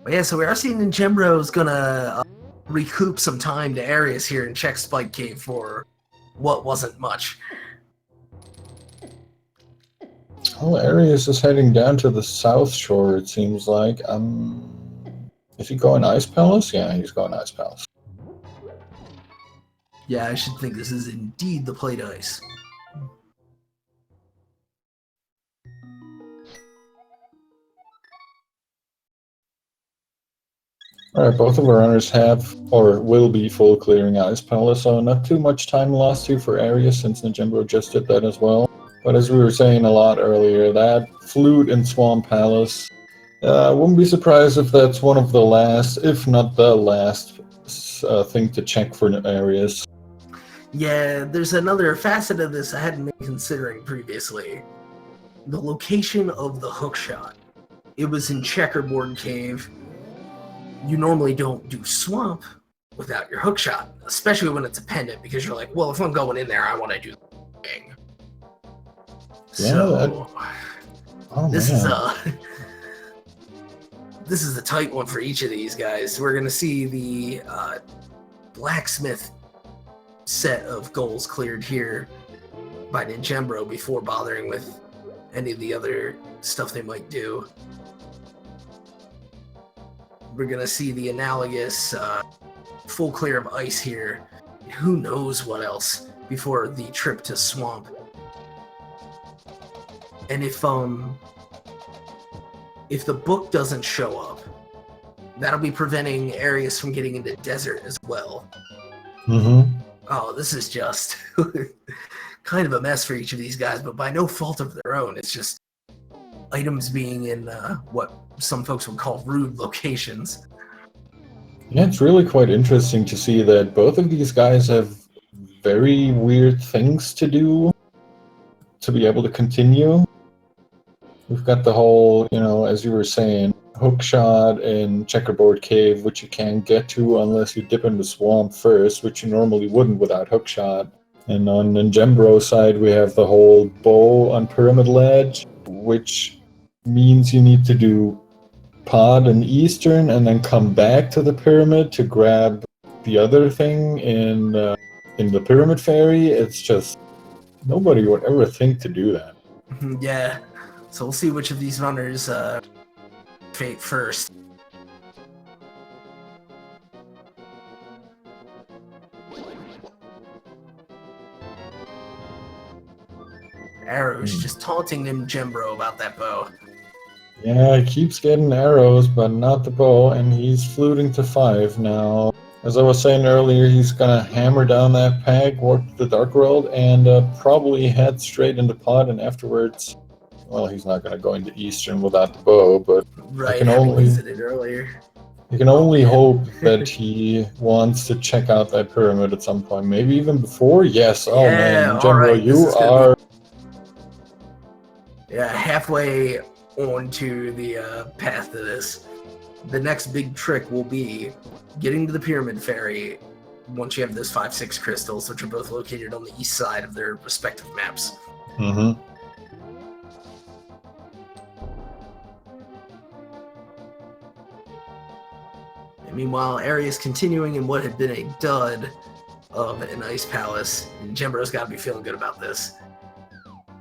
But yeah, so we are seeing Ninjembro is gonna recoup some time to Arius here and check Spike Cave for what wasn't much. Oh, Arius is heading down to the south shore, it seems like. Is he going Ice Palace? Yeah, he's going Ice Palace. Yeah, I should think this is indeed the plate ice. Alright, both of our runners have, or will be, full clearing Ice Palace, so not too much time lost here for Arius, since Ninjembro just did that as well. But as we were saying a lot earlier, that flute in Swamp Palace, wouldn't be surprised if that's one of the last, if not the last, thing to check for Arius. Yeah, there's another facet of this I hadn't been considering previously. The location of the hookshot. It was in Checkerboard Cave. You normally don't do swamp without your hookshot, especially when it's a pendant, because you're like, well, if I'm going in there, I want to do the thing. Yeah, so this man. this is a tight one for each of these guys. We're gonna see the blacksmith set of goals cleared here by Ninjembro before bothering with any of the other stuff they might do. We're gonna see the analogous full clear of ice here. Who knows what else before the trip to swamp. And if the book doesn't show up, that'll be preventing Arius from getting into desert as well. Mm-hmm. Oh, this is just kind of a mess for each of these guys, but by no fault of their own. It's just items being in what some folks would call rude locations. Yeah, it's really quite interesting to see that both of these guys have very weird things to do to be able to continue. We've got the whole, as you were saying, hookshot and Checkerboard Cave, which you can't get to unless you dip in the swamp first, which you normally wouldn't without hookshot. And on Ninjembro's side, we have the whole bow on Pyramid Ledge, which means you need to do pod and eastern and then come back to the pyramid to grab the other thing in the Pyramid Fairy. It's just, nobody would ever think to do that. Yeah. So we'll see which of these runners fate first. Arrows just taunting Ninjembro about that bow. Yeah, he keeps getting arrows, but not the bow, and he's fluting to 5 now. As I was saying earlier, he's gonna hammer down that peg, work the Dark World, and probably head straight into pod, and afterwards, well, he's not gonna go into Eastern without the bow, but Right, can having only- visited earlier. You can only man. hope that he wants to check out that pyramid at some point. Maybe even before. Yes. Oh man, Yeah, in all general, right, this you is gonna are. Yeah, halfway onto the path to this. The next big trick will be getting to the Pyramid Ferry once you have those 5-6 crystals, which are both located on the east side of their respective maps. Mm-hmm. And meanwhile, Arius continuing in what had been a dud of an ice palace, and Jembro's got to be feeling good about this.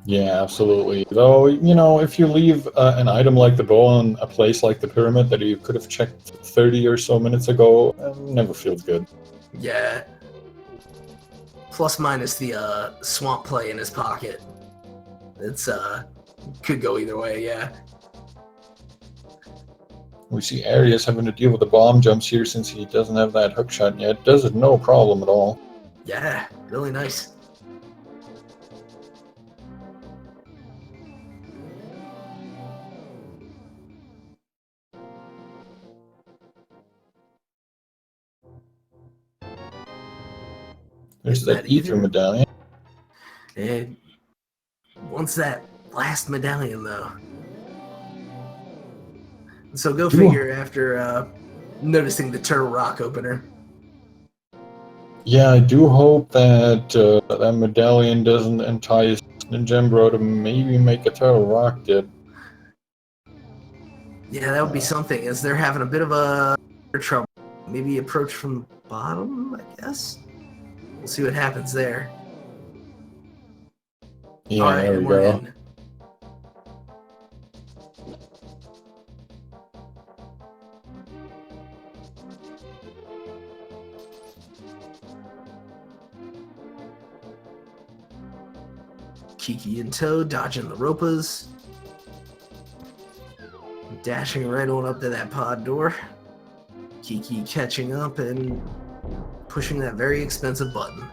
Yeah, absolutely. Though, you know, if you leave an item like the bow in a place like the pyramid that you could have checked 30 or so minutes ago, never feels good. Yeah. Plus minus the swamp play in his pocket. It's could go either way, yeah. We see Arius having to deal with the bomb jumps here since he doesn't have that hook shot yet. Does it no problem at all. Yeah, really nice. There's that ether medallion. And once that last medallion, though. So go figure after noticing the Turtle Rock opener. Yeah, I do hope that that medallion doesn't entice ninjembro to maybe make a turtle rock dip. Yeah, that would be something, as they're having a bit of a trouble. Maybe approach from the bottom, I guess? We'll see what happens there. Yeah, All right, there we we're go. in. Kiki in tow, dodging the ropas. Dashing right on up to that pod door. Kiki catching up and pushing that very expensive button.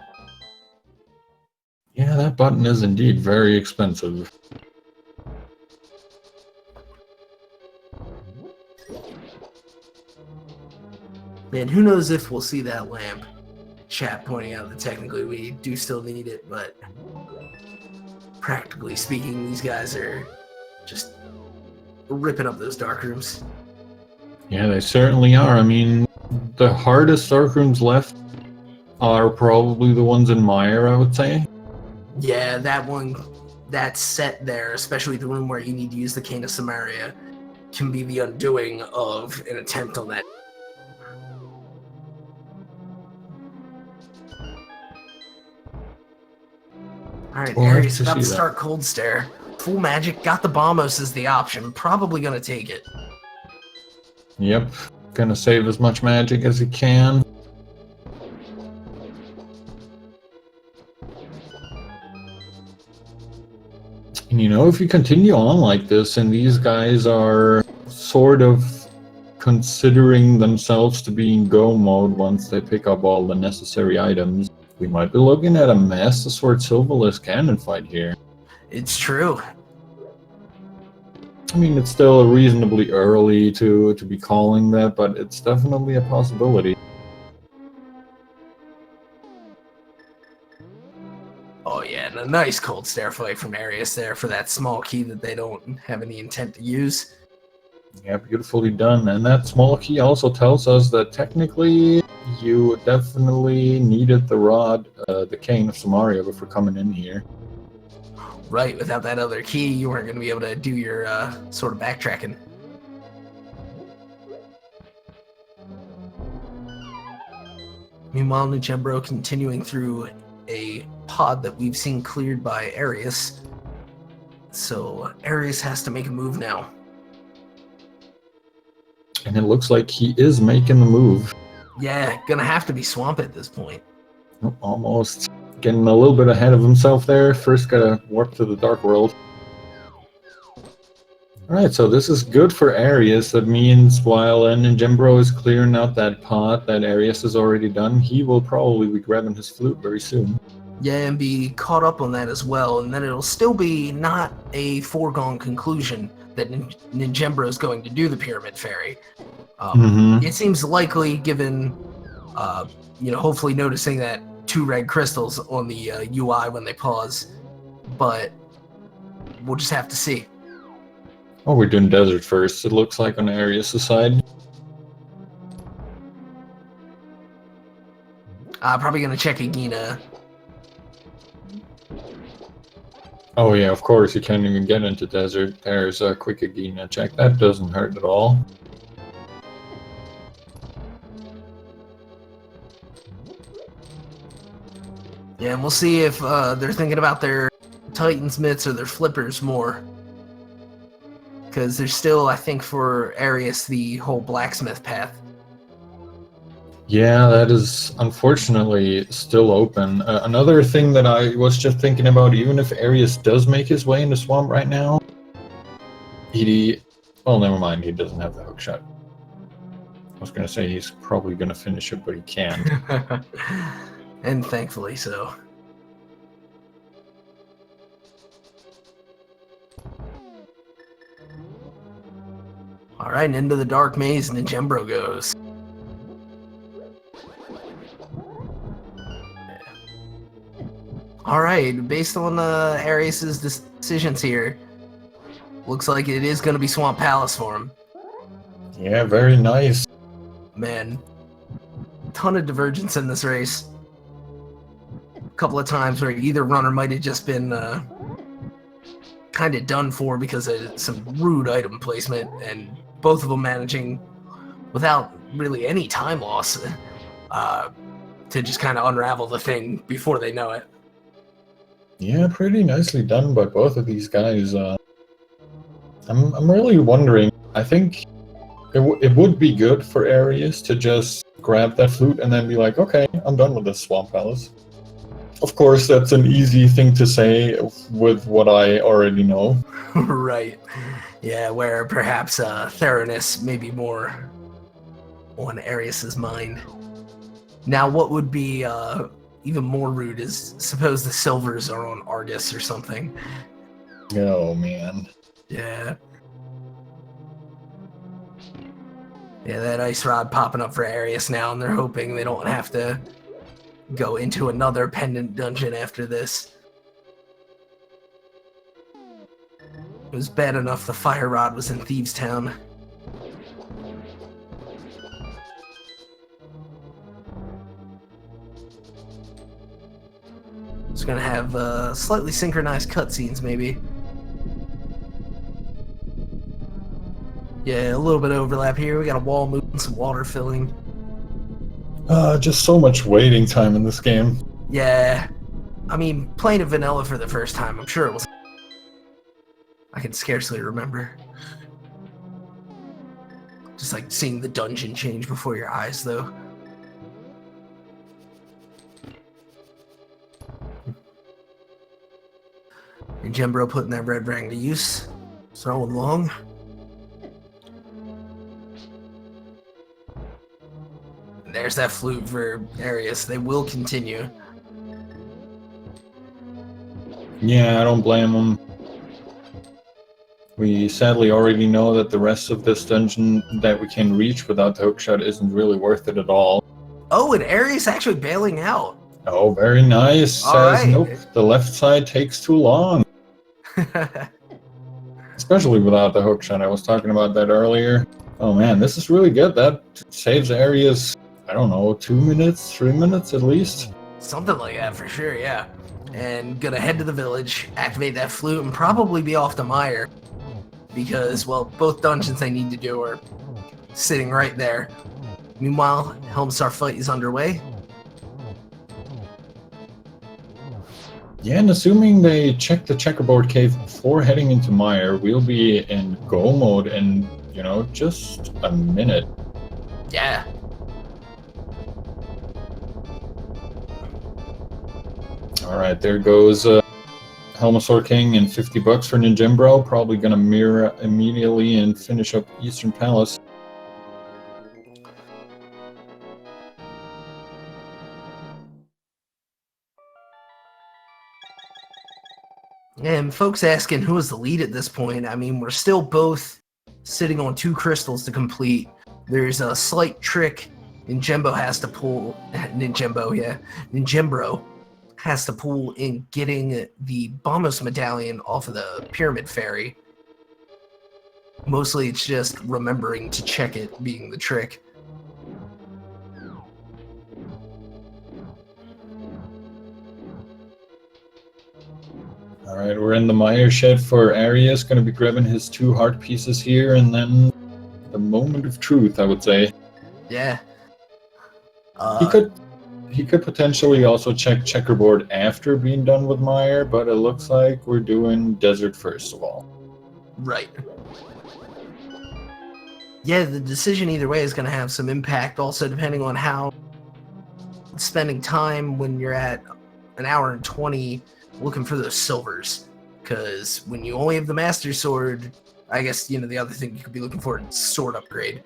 Yeah, that button is indeed very expensive. Man, who knows if we'll see that lamp. Chat pointing out that technically we do still need it, but practically speaking, these guys are just ripping up those dark rooms. Yeah, they certainly are. I mean, the hardest dark rooms left are probably the ones in Meyer, I would say. Yeah, that one, that set there, especially the room where you need to use the Cane of Samaria, can be the undoing of an attempt on that. Alright, We'll have Ares to about see to that. start Cold Stare. Full magic, got the Bombos as the option. Probably gonna take it. Yep, gonna save as much magic as he can. And you know, if you continue on like this and these guys are sort of considering themselves to be in go mode once they pick up all the necessary items, we might be looking at a Master Sword Silverless cannon fight here. It's true. I mean, it's still reasonably early to be calling that, but it's definitely a possibility. Oh yeah, and a nice Cold Stare fight from Arius there for that small key that they don't have any intent to use. Yeah, beautifully done. And that small key also tells us that technically you definitely needed the rod, the cane of Samaria before coming in here. Right, without that other key, you weren't going to be able to do your sort of backtracking. Meanwhile, ninjembro continuing through a pod that we've seen cleared by Arius. So Arius has to make a move now. And it looks like he is making the move. Yeah, gonna have to be Swamp at this point. Almost getting a little bit ahead of himself there. First gotta warp to the Dark World. Alright, so this is good for Arius. That means while ninjembro is clearing out that pod that Arius has already done, he will probably be grabbing his flute very soon. Yeah, and be caught up on that as well, and then it'll still be not a foregone conclusion that Ninjembro is going to do the Pyramid Fairy. Mhm. It seems likely, given hopefully noticing that 2 red crystals on the UI when they pause, but we'll just have to see. Oh, we're doing desert first, it looks like, on Arius' side. Probably gonna check Agina. Oh yeah, of course, you can't even get into desert. There's a quick Agina check. That doesn't hurt at all. Yeah, and we'll see if they're thinking about their Titan's mitts or their flippers more. Because there's still, I think, for Arius, the whole blacksmith path. Yeah, that is unfortunately still open. Another thing that I was just thinking about, even if Arius does make his way in the swamp right now, well, never mind, he doesn't have the hook shot. I was going to say he's probably going to finish it, but he can't. And thankfully so. Alright, and into the dark maze Ninjembro goes. Alright, based on Arius' decisions here, looks like it is going to be Swamp Palace for him. Yeah, very nice. Man, ton of divergence in this race. A couple of times where either runner might have just been kind of done for because of some rude item placement, and both of them managing, without really any time loss, to just kind of unravel the thing before they know it. Yeah, pretty nicely done by both of these guys. I'm really wondering. I think it would be good for Arius to just grab that flute and then be like, okay, I'm done with this Swamp Palace. Of course, that's an easy thing to say with what I already know. Right. Yeah, where perhaps Theranos may be more on Arius's mind. Now, what would be even more rude is suppose the silvers are on Argus or something. Oh, man. Yeah. Yeah, that ice rod popping up for Arius now, and they're hoping they don't have to go into another pendant dungeon after this. It was bad enough the fire rod was in Thieves' Town. It's gonna have slightly synchronized cutscenes, maybe. Yeah, a little bit of overlap here. We got a wall moving, some water filling. Just so much waiting time in this game. Yeah, I mean, playing it vanilla for the first time, I'm sure it was. I can scarcely remember. Just like seeing the dungeon change before your eyes, though. And Jembro putting that red rang to use. Throwing long. And there's that flute for Arius. They will continue. Yeah, I don't blame them. We sadly already know that the rest of this dungeon that we can reach without the hookshot isn't really worth it at all. Oh, and Arius actually bailing out. Oh, very nice. All Says, right. nope, the left side takes too long. Especially without the hookshot. I was talking about that earlier. Oh man, this is really good. That saves Arius, I don't know, 2 minutes, 3 minutes at least. Something like that for sure, yeah. And gonna head to the village, activate that flute, and probably be off to Mire. Because, well, both dungeons they need to do are sitting right there. Meanwhile, Helmstar fight is underway. Yeah, and assuming they check the checkerboard cave before heading into Mire, we'll be in go mode in, just a minute. Yeah. Alright, there goes Helmasaur King and $50 for Ninjembro. Probably gonna mirror immediately and finish up Eastern Palace. And folks asking who is the lead at this point. I mean, we're still both sitting on 2 crystals to complete. There's a slight trick Ninjembro has to pull. Ninjembro has to pull in getting the Bombos medallion off of the Pyramid Fairy. Mostly it's just remembering to check it being the trick. Alright, we're in the Mire shed for Arius, gonna be grabbing his 2 heart pieces here, and then the moment of truth, I would say. Yeah. He could potentially also check checkerboard after being done with Mire, but it looks like we're doing desert first of all. Right. Yeah, the decision either way is going to have some impact, also depending on how spending time when you're at an hour and 20 looking for those silvers. Because when you only have the Master Sword, I guess, you know, the other thing you could be looking for is sword upgrade.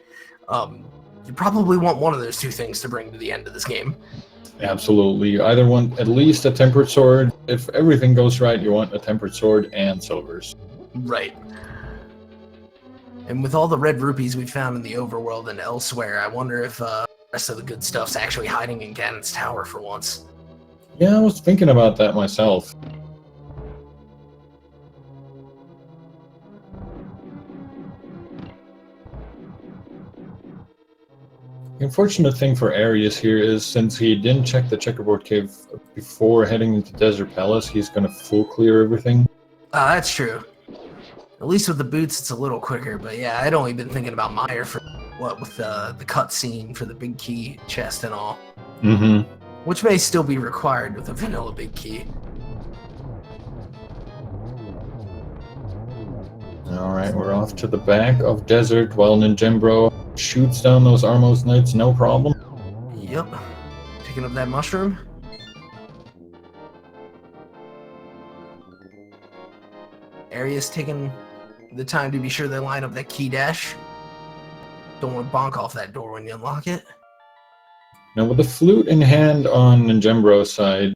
You probably want one of those 2 things to bring to the end of this game. Absolutely. Either one, at least a tempered sword. If everything goes right, you want a tempered sword and silvers. Right. And with all the red rupees we found in the overworld and elsewhere, I wonder if the rest of the good stuff's actually hiding in Ganon's tower for once. Yeah, I was thinking about that myself. The unfortunate thing for Arius here is, since he didn't check the checkerboard cave before heading into Desert Palace, he's going to full clear everything. That's true. At least with the boots, it's a little quicker. But yeah, I'd only been thinking about Mire for with the cutscene for the big key chest and all. Mm-hmm. Which may still be required with a vanilla big key. Alright, we're off to the back of Desert while Ninjembro shoots down those Armos Knights, no problem. Yep. Picking up that mushroom. Arius taking the time to be sure they line up that key dash. Don't want to bonk off that door when you unlock it. Now with the flute in hand on Ninjembro's side,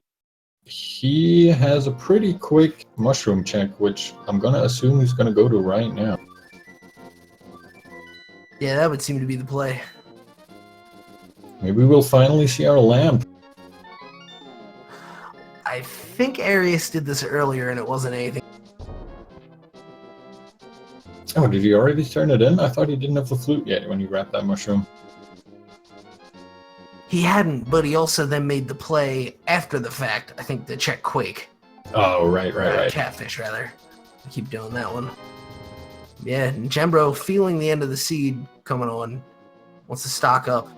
he has a pretty quick mushroom check, which I'm gonna assume he's gonna go to right now. Yeah, that would seem to be the play. Maybe we'll finally see our lamp. I think Arius did this earlier and it wasn't anything. Oh, did he already turn it in? I thought he didn't have the flute yet when he wrapped that mushroom. He hadn't, but he also then made the play after the fact, I think, to check Quake. Oh, right. Catfish, rather. I keep doing that one. Yeah, and Jembro, feeling the end of the seed coming on, wants to stock up.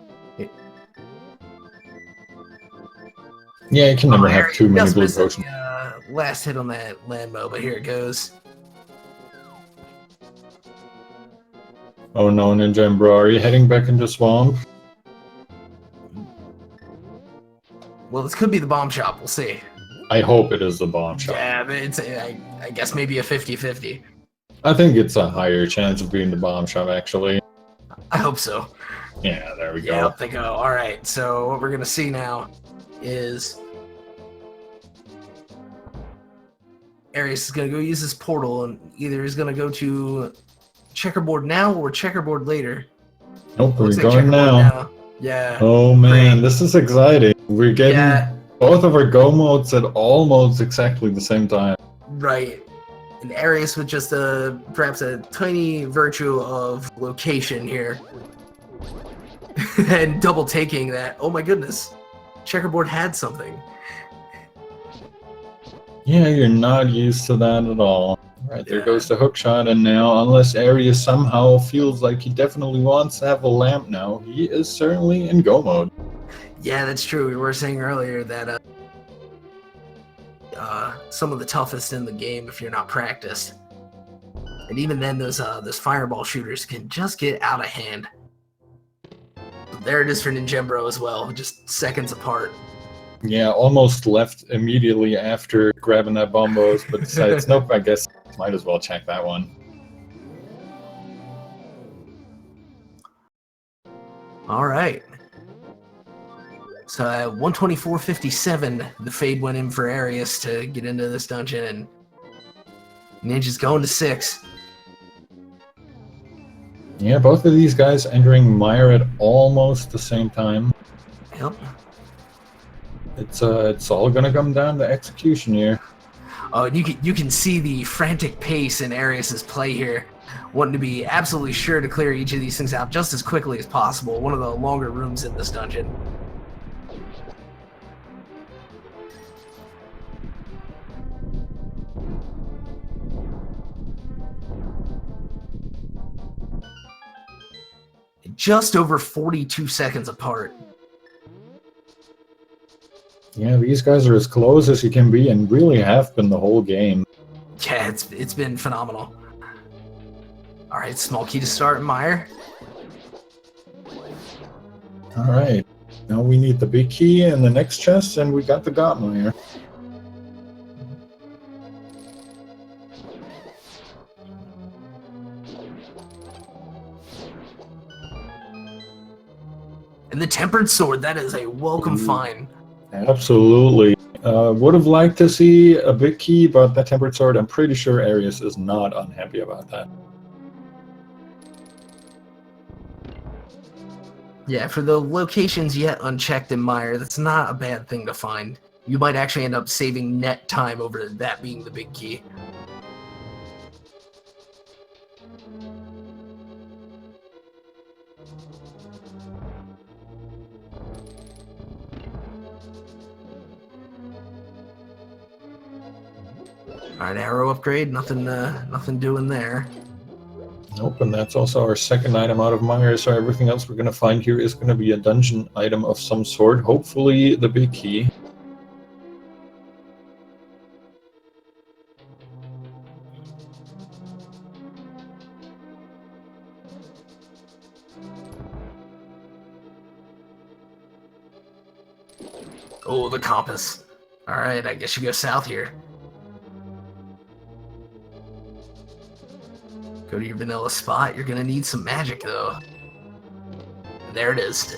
Yeah, you can never have too many blue potions. potions. Last hit on that Lambo, but here it goes. Oh no, Ninjembro, are you heading back into Swamp? Well, this could be the bomb shop, we'll see. I hope it is the bomb shop. Yeah, but it's I guess maybe a 50-50. I think it's a higher chance of being the bomb shop, actually. I hope so. Yeah, there we go. Yeah, up they go. Alright, so what we're going to see now is Arius is going to go use this portal, and either he's going to go to checkerboard now or checkerboard later. Nope, we're Looks like going now. Yeah. Oh man, Great. This is exciting. We're getting both of our go modes at almost exactly the same time. Right. And Arius with just perhaps a tiny virtue of location here. And double taking that. Oh my goodness. Checkerboard had something. Yeah, you're not used to that at all. Right, there goes the hook shot, and now, unless Arius somehow feels like he definitely wants to have a lamp now, he is certainly in go mode. Yeah, that's true. We were saying earlier that some of the toughest in the game if you're not practiced. And even then, those fireball shooters can just get out of hand. But there it is for Ninjembro as well, just seconds apart. Yeah, almost left immediately after grabbing that bombos, but decides, nope, I guess might as well check that one. All right. So 124.57, the fade went in for Arius to get into this dungeon, and Ninja's going to 6. Yeah, both of these guys entering Mire at almost the same time. Yep. It's all gonna come down to execution here. Oh, and you can see the frantic pace in Arius' play here, wanting to be absolutely sure to clear each of these things out just as quickly as possible. One of the longer rooms in this dungeon. Just over 42 seconds apart. Yeah, these guys are as close as you can be and really have been the whole game. Yeah, it's been phenomenal. All right, small key to start, Mire. All right, now we need the big key in the next chest, and we got the Gottmire. And the Tempered Sword, that is a welcome find. Absolutely. Would have liked to see a big key, but that Tempered Sword, I'm pretty sure Arius is not unhappy about that. Yeah, for the locations yet unchecked in Mire, that's not a bad thing to find. You might actually end up saving net time over that being the big key. Alright, arrow upgrade, nothing doing there. Nope, and that's also our second item out of Mire, so everything else we're going to find here is going to be a dungeon item of some sort, hopefully the big key. Oh, the compass. Alright, I guess you go south here. Go to your vanilla spot. You're gonna need some magic, though. There it is.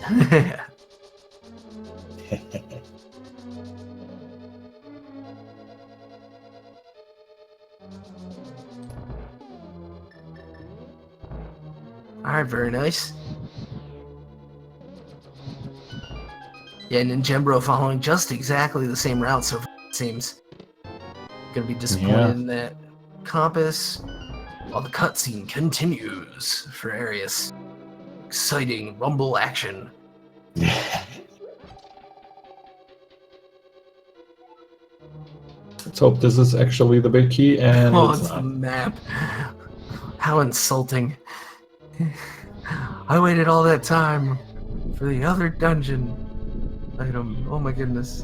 Alright, very nice. Yeah, ninjembro following just exactly the same route, so it seems. Gonna be disappointed in that compass. While the cutscene continues for Arius. Exciting rumble action. Let's hope this is actually the big key, and Oh, it's it's not. the map. How insulting. I waited all that time for the other dungeon item. Oh my goodness.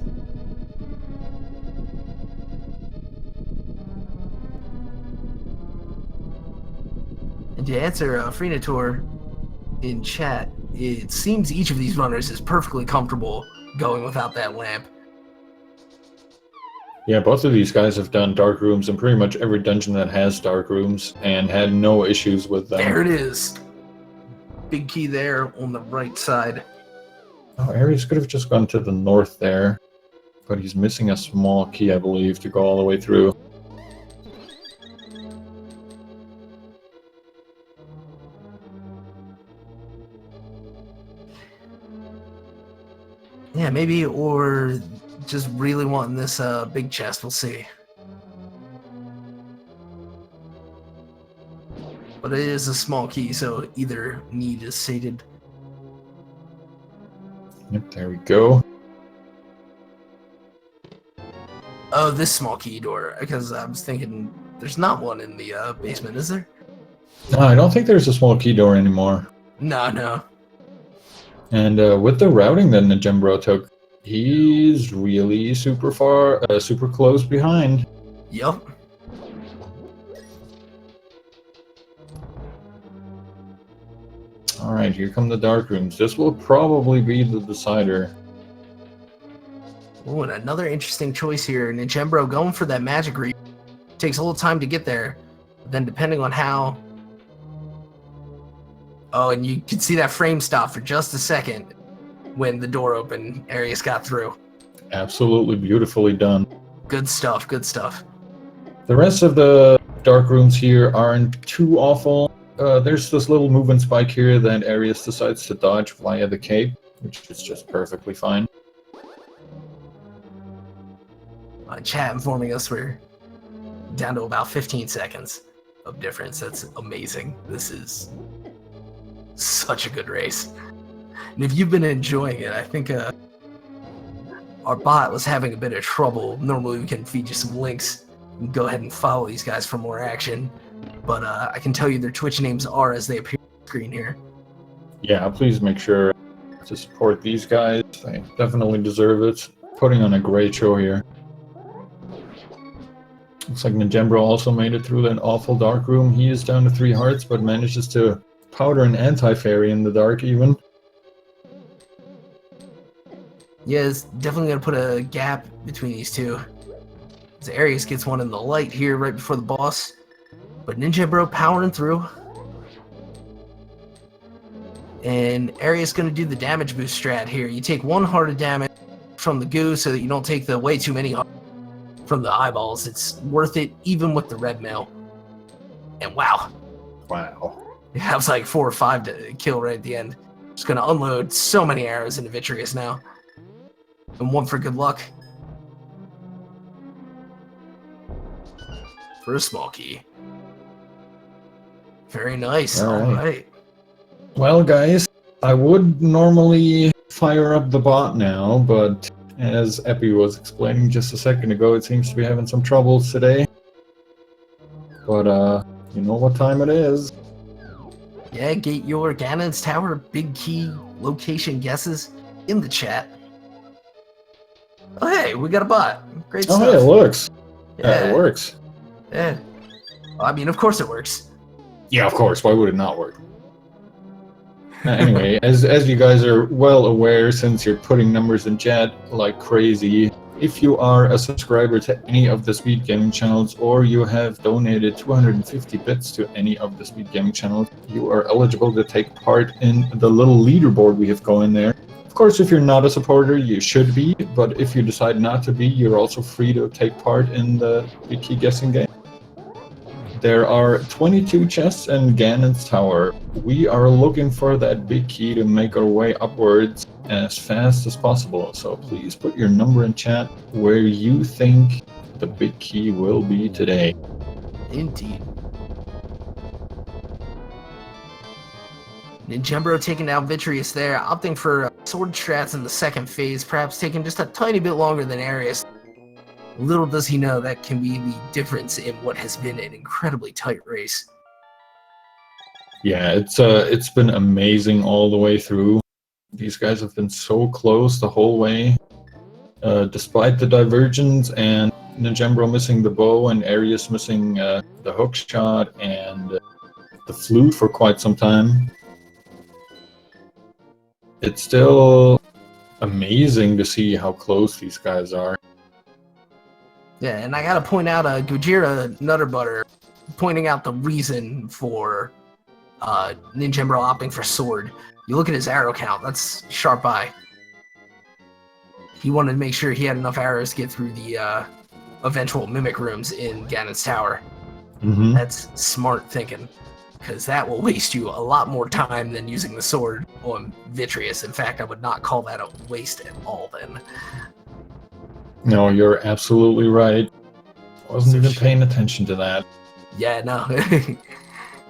And to answer Freenator in chat, it seems each of these runners is perfectly comfortable going without that lamp. Yeah, both of these guys have done dark rooms in pretty much every dungeon that has dark rooms and had no issues with them. There it is. Big key there on the right side. Oh, Arius could have just gone to the north there, but he's missing a small key, I believe, to go all the way through. Yeah, maybe, or just really wanting this big chest. We'll see. But it is a small key, so either need is sated. Yep, there we go. Oh, this small key door, because I was thinking there's not one in the basement, is there? No, I don't think there's a small key door anymore. No. And with the routing that ninjembro took, he's really super close behind. Yup. Alright, here come the dark rooms. This will probably be the decider. Oh, and another interesting choice here. Ninjembro going for that magic read. Takes a little time to get there. But then depending on how... Oh, and you can see that frame stop for just a second when the door opened. Arius got through. Absolutely beautifully done. Good stuff, good stuff. The rest of the dark rooms here aren't too awful. There's this little movement spike here that Arius decides to dodge via the cape, which is just perfectly fine. Chat informing us we're down to about 15 seconds of difference. That's amazing. This is such a good race. And if you've been enjoying it, I think our bot was having a bit of trouble. Normally we can feed you some links. You can go ahead and follow these guys for more action. But I can tell you their Twitch names are as they appear on the screen here. Yeah, please make sure to support these guys. They definitely deserve it. Putting on a great show here. Looks like ninjembro also made it through that awful dark room. He is down to 3 hearts, but manages to powder an anti-fairy in the dark even. Yeah, it's definitely going to put a gap between these two. As Arius gets one in the light here right before the boss. But ninjembro powering through. And Arius going to do the damage boost strat here. You take 1 heart of damage from the goo so that you don't take the way too many hearts from the eyeballs. It's worth it even with the red mail. And wow. That was like 4 or 5 to kill right at the end. Just going to unload so many arrows into Vitreous now. And 1 for good luck. For a small key. Very nice. All right. Well, guys, I would normally fire up the bot now, but as Epi was explaining just a second ago, it seems to be having some troubles today. But, you know what time it is. Yeah, get your Ganon's Tower big key location guesses in the chat. Oh, hey, we got a bot. Great stuff. Oh, hey, it works. Yeah, it works. Yeah. I mean, of course it works. Yeah, of course. Why would it not work? Anyway, as you guys are well aware, since you're putting numbers in chat like crazy, if you are a subscriber to any of the Speed Gaming channels, or you have donated 250 bits to any of the Speed Gaming channels, you are eligible to take part in the little leaderboard we have going there. Of course, if you're not a supporter, you should be, but if you decide not to be, you're also free to take part in the big key guessing game. There are 22 chests in Ganon's Tower. We are looking for that big key to make our way upwards as fast as possible. So please put your number in chat where you think the big key will be today. Indeed. Ninjembro taking down Vitreous there, opting for sword strats in the second phase, perhaps taking just a tiny bit longer than Arius. Little does he know that can be the difference in what has been an incredibly tight race. Yeah, it's been amazing all the way through. These guys have been so close the whole way, despite the divergence and ninjembro missing the bow and Arius missing the hook shot and the flute for quite some time. It's still amazing to see how close these guys are. Yeah, and I gotta point out Gojira Nutterbutter pointing out the reason for ninjembro opting for sword. You look at his arrow count, that's sharp eye. He wanted to make sure he had enough arrows to get through the eventual mimic rooms in Ganon's Tower. Mm-hmm. That's smart thinking, because that will waste you a lot more time than using the sword on Vitreous. In fact, I would not call that a waste at all then. No, you're absolutely right. I wasn't even paying attention to that. Yeah, no.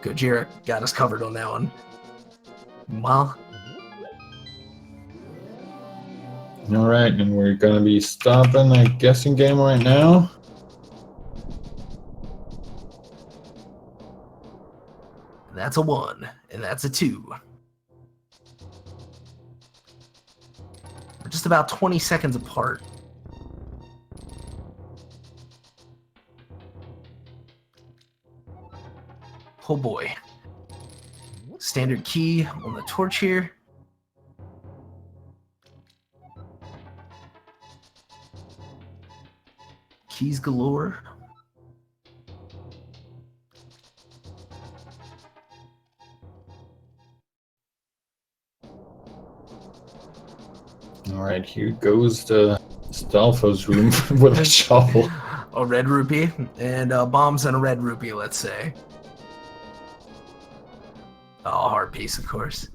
Gojira got us covered on that one. Well. Alright, and we're gonna be stopping a guessing game right now. That's a 1, and that's a 2. We're just about 20 seconds apart. Oh boy. Standard key on the torch here. Keys galore. Alright, here goes the Stalfo's room with a shovel. A red rupee and bombs and a red rupee, let's say. Oh, hard piece, of course.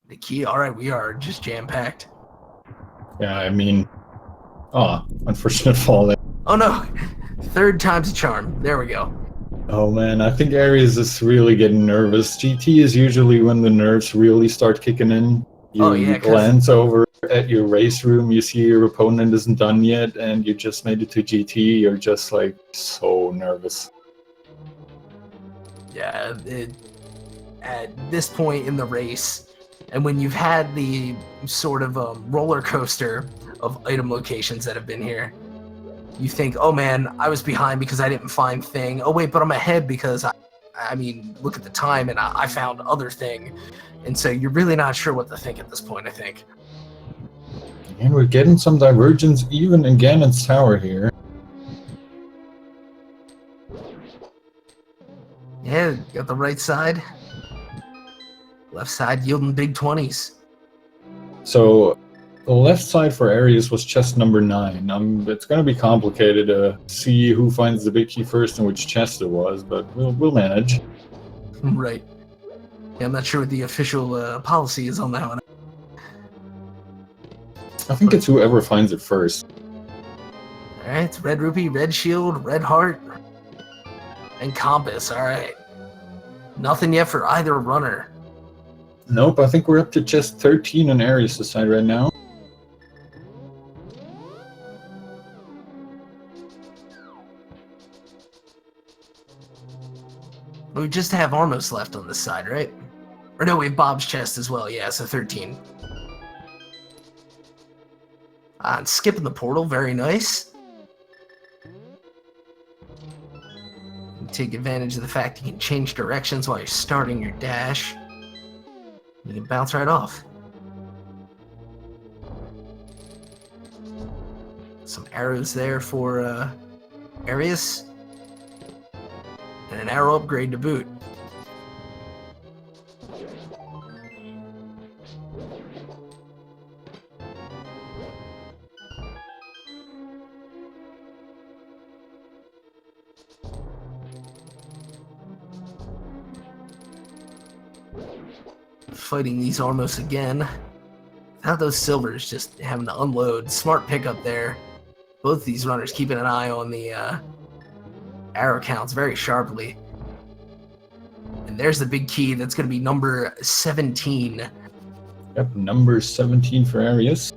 The key. All right, we are just jam-packed. Yeah, I mean, unfortunate fall there. Oh no, third time's a charm. There we go. Oh man, I think Aries is really getting nervous. GT is usually when the nerves really start kicking in. You glance over at your race room, you see your opponent isn't done yet, and you just made it to GT. You're just like so nervous. Yeah, at this point in the race, and when you've had the sort of roller coaster of item locations that have been here, you think, oh man, I was behind because I didn't find thing. Oh wait, but I'm ahead because I mean, look at the time and I found other thing. And so you're really not sure what to think at this point, I think. And we're getting some divergence even in Ganon's tower here. Yeah, got the right side. Left side yielding big 20s. So the left side for Arius was chest number 9. It's going to be complicated to see who finds the big key first and which chest it was, but we'll manage. Right. Yeah, I'm not sure what the official policy is on that one. I think it's whoever finds it first. Alright, it's red rupee, red shield, red heart, and compass. Alright. Nothing yet for either runner. Nope, I think we're up to chest 13 on Arius' side right now. We just have Armos left on this side, right? Or no, we have Bob's chest as well. Yeah, so 13. And skipping the portal, very nice. You take advantage of the fact you can change directions while you're starting your dash. You can bounce right off. Some arrows there for Arius. And an arrow upgrade to boot. Fighting these Armos again. Without those silvers just having to unload. Smart pickup there. Both these runners keeping an eye on the arrow counts very sharply. And there's the big key. That's going to be number 17. Yep, number 17 for Arius.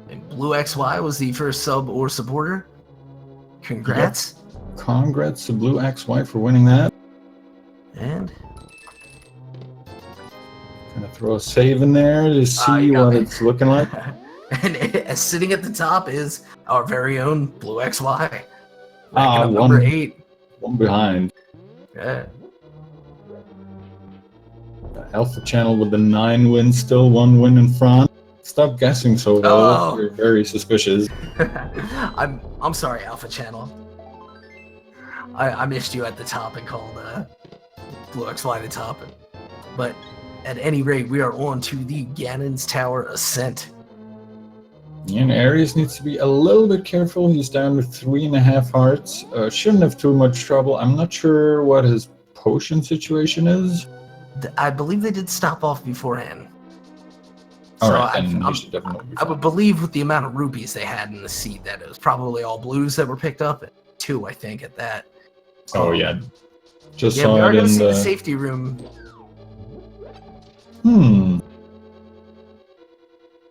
And Blue XY was the first sub or supporter. Congrats. Yep. Congrats to Blue XY for winning that. And gonna throw a save in there to see what it's looking like. And sitting at the top is our very own Blue XY. Number 8. One behind. Yeah. The Alpha Channel with the 9 wins, still 1 win in front. Stop guessing so low. You're very suspicious. I'm sorry, Alpha Channel. I missed you at the top and called Blue XY the top. But at any rate, we are on to the Ganon's Tower Ascent. And Arius needs to be a little bit careful. He's down with 3.5 hearts. Shouldn't have too much trouble. I'm not sure what his potion situation is. I believe they did stop off beforehand. Alright, then you should definitely be fine. I would believe with the amount of rupees they had in the seat that it was probably all blues that were picked up. 2, I think, at that. Oh, yeah. Just yeah, saw we are it going in to see the safety room.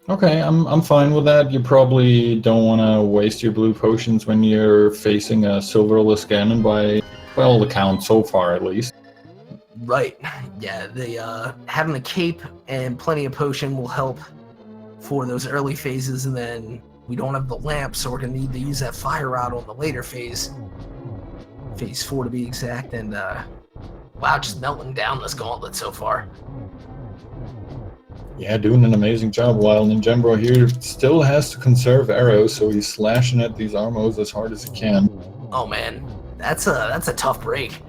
Okay, I'm fine with that. You probably don't want to waste your blue potions when you're facing a silverless Ganon by, well, the count so far at least. Right. Yeah, having the cape and plenty of potion will help for those early phases, and then we don't have the lamp, so we're going to need to use that fire rod on the later phase. Phase 4 to be exact, and wow, just melting down this gauntlet so far. Yeah, doing an amazing job, while ninjembro here still has to conserve arrows, so he's slashing at these Armos as hard as he can. Oh man, that's a tough break.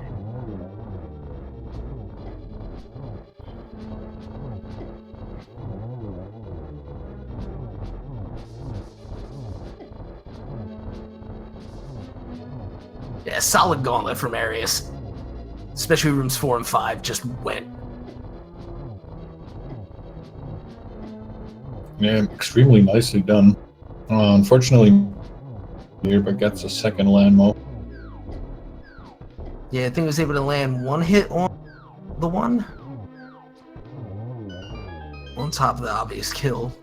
Yeah, solid gauntlet from Arius. Especially rooms 4 and 5 just went. Yeah, extremely nicely done. Unfortunately, here, but gets a second landmo. Yeah, I think it was able to land one hit on the one. On top of the obvious kill.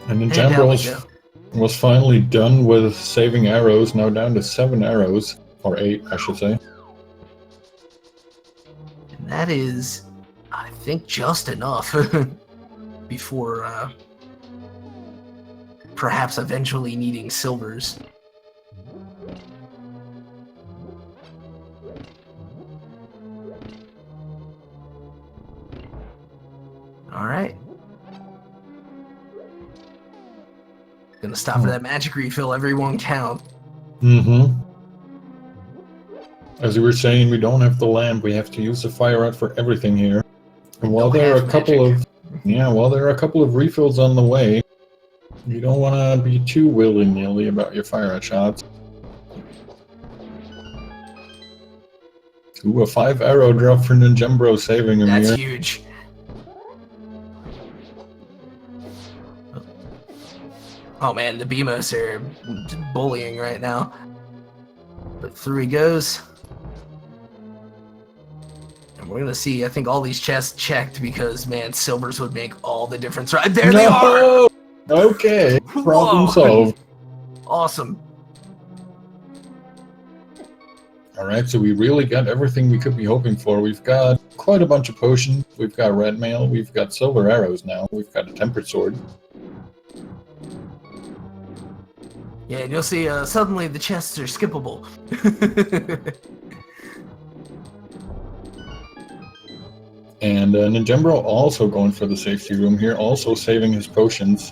And then And down we Jambro go. was finally done with saving arrows, now down to 7 arrows. Or 8, I should say. And that is, I think, just enough before perhaps eventually needing silvers. All right. Gonna stop for that magic refill. Everyone count. Mm-hmm. As you were saying, we don't have the lamp. We have to use the fire rod for everything here. And while there are a couple of refills on the way, you don't want to be too willy-nilly about your fire rod shots. Ooh, a 5 arrow drop for Ninjembro saving him That's here. huge. Oh man, the Beamos are bullying right now. But through he goes. And we're gonna see, I think, all these chests checked because, man, silvers would make all the difference. Right there they are! Okay, problem Whoa. solved. Awesome. Alright, so we really got everything we could be hoping for. We've got quite a bunch of potions. We've got red mail. We've got silver arrows now. We've got a tempered sword. Yeah, and you'll see suddenly the chests are skippable. And Ninjembro also going for the safety room here, also saving his potions.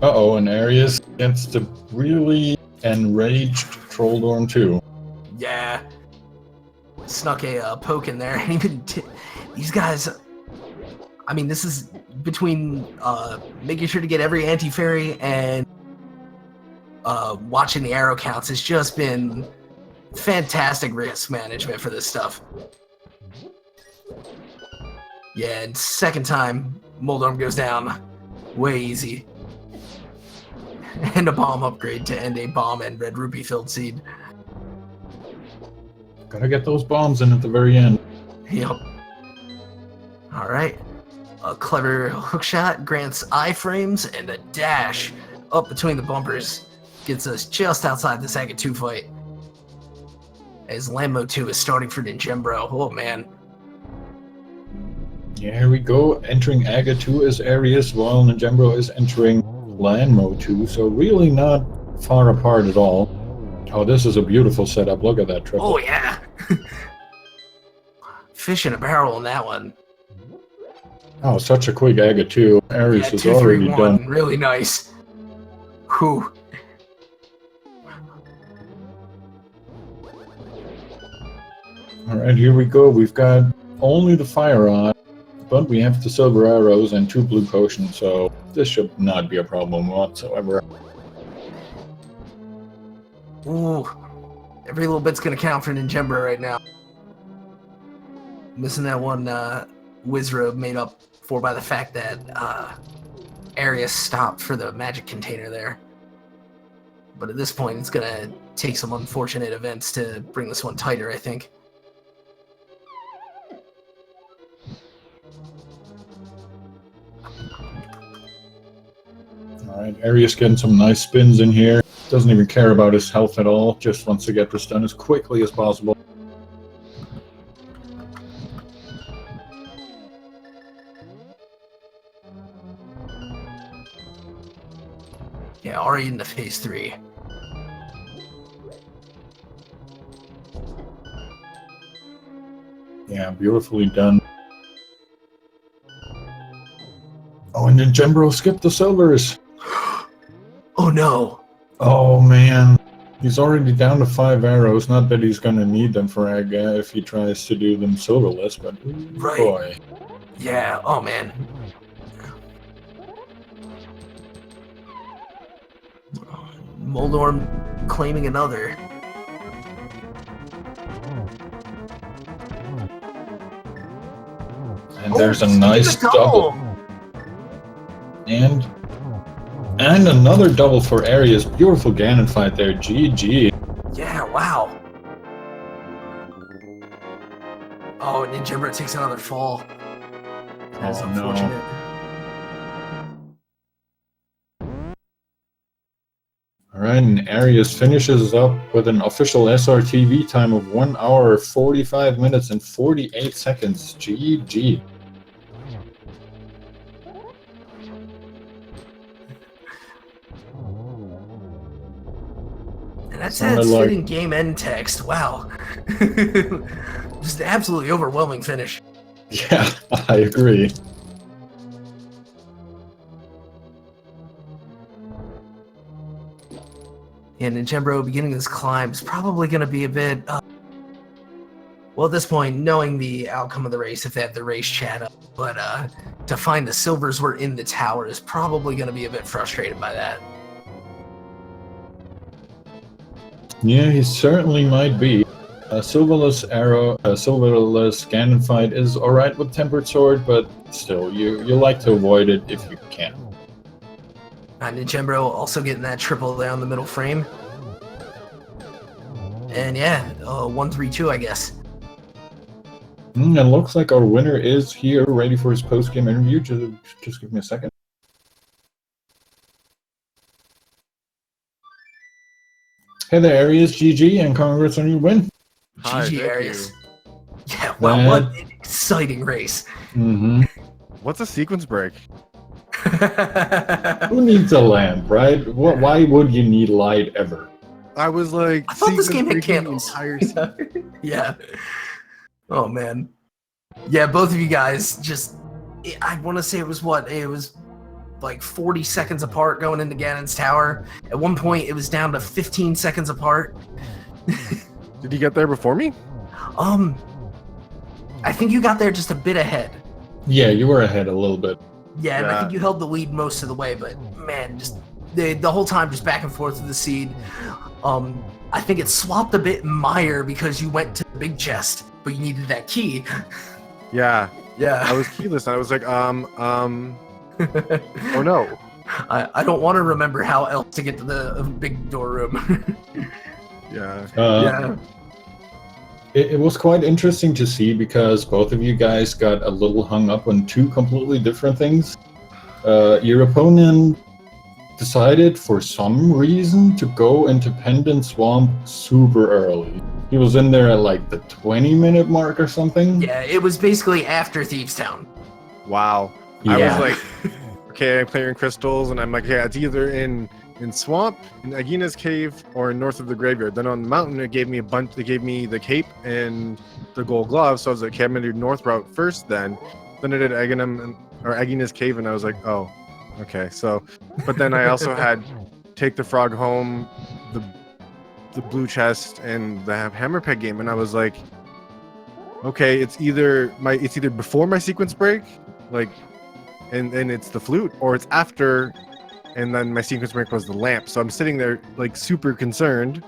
Uh-oh, and Arius gets the really enraged Trolldorm too. Yeah. Snuck a poke in there. And even these guys, I mean, this is between making sure to get every anti-fairy and watching the arrow counts. It's just been fantastic risk management for this stuff. Yeah, and second time, Moldorm goes down. Way easy. And a bomb upgrade to end a bomb and red rupee filled seed. Gotta get those bombs in at the very end. Yep. Alright. A clever hookshot grants iframes, and a dash up between the bumpers gets us just outside the Saga 2 fight. As Lambo 2 is starting for Ninjembro. Oh man. Yeah, here we go. Entering Aga 2 as Arius, while Ninjembro is entering Lanmo 2, so really not far apart at all. Oh, this is a beautiful setup. Look at that triple. Oh yeah. Fish in a barrel on that one. Oh, such a quick Aga 2. Arius Yeah, is 2, 3, already 1. done. Really nice. Whew. Alright, here we go. We've got only the fire rod, but we have the silver arrows and 2 blue potions, so this should not be a problem whatsoever. Ooh. Every little bit's gonna count for Ninjembro right now. Missing that one Wizrobe made up for by the fact that Arius stopped for the magic container there. But at this point, it's gonna take some unfortunate events to bring this one tighter, I think. Alright, Arius getting some nice spins in here. Doesn't even care about his health at all. Just wants to get this done as quickly as possible. Yeah, already into phase 3. Yeah, beautifully done. Oh, and then Ninjembro skipped the silvers. Oh no! Oh man, he's already down to 5 arrows. Not that he's gonna need them for Aga if he tries to do them silverless, but Right. boy. Yeah, oh man. Moldorm claiming another. And there's a nice double. And another double for Arius. Beautiful Ganon fight there. GG. Yeah, wow. Oh, ninjembro takes another fall. That's unfortunate. No. Alright, and Arius finishes up with an official SRTV time of 1 hour, 45 minutes, and 48 seconds. GG. And that's fitting game end text. Wow. Just an absolutely overwhelming finish. Yeah, I agree. Yeah, ninjembro beginning this climb is probably going to be a bit... well, at this point, knowing the outcome of the race, if they have the race chat up, but to find the silvers were in the tower is probably going to be a bit frustrated by that. Yeah, he certainly might be. Silverless Ganon fight is alright with Tempered Sword, but still, you like to avoid it if you can. Ninjembro also getting that triple down the middle frame. And yeah, 1-3-2, I guess. And looks like our winner is here, ready for his post-game interview. Just give me a second. Hey there, Arius. GG, and congrats on your win. Hi, GG, thank Arius. you. Yeah, wow, what an exciting race. Mm-hmm. What's a sequence break? Who needs a lamp, right? Why would you need light ever? I was like, I thought this game had sequence candles. breaking the entire Yeah. Oh, man. Yeah, both of you guys just... I want to say it was what? It was like 40 seconds apart going into Ganon's tower. At one point, it was down to 15 seconds apart. Did you get there before me? I think you got there just a bit ahead. Yeah, you were ahead a little bit. Yeah, and I think you held the lead most of the way, but man, just the whole time just back and forth with the seed. I think it swapped a bit in Meyer because you went to the big chest, but you needed that key. Yeah. Yeah. I was keyless, and I was like, oh no. I don't want to remember how else to get to the big door room. Yeah. Yeah. It was quite interesting to see because both of you guys got a little hung up on two completely different things. Your opponent decided for some reason to go into Pendant Swamp super early. He was in there at like the 20-minute mark or something. Yeah, it was basically after Thieves Town. Wow. Yeah. I was like, okay, I'm clearing crystals, and I'm like, yeah, it's either in Swamp, in Agina's cave, or north of the graveyard. Then on the mountain, it gave me a bunch. They gave me the cape and the gold gloves. So I was like, okay, I'm gonna do north route first. Then I did Agina's cave, and I was like, oh, okay. So, but then I also had take the frog home, the blue chest, and the hammer peg game, and I was like, okay, it's either before my sequence break, like, and it's the flute, or it's after. And then my sequence break was the lamp. So I'm sitting there like super concerned.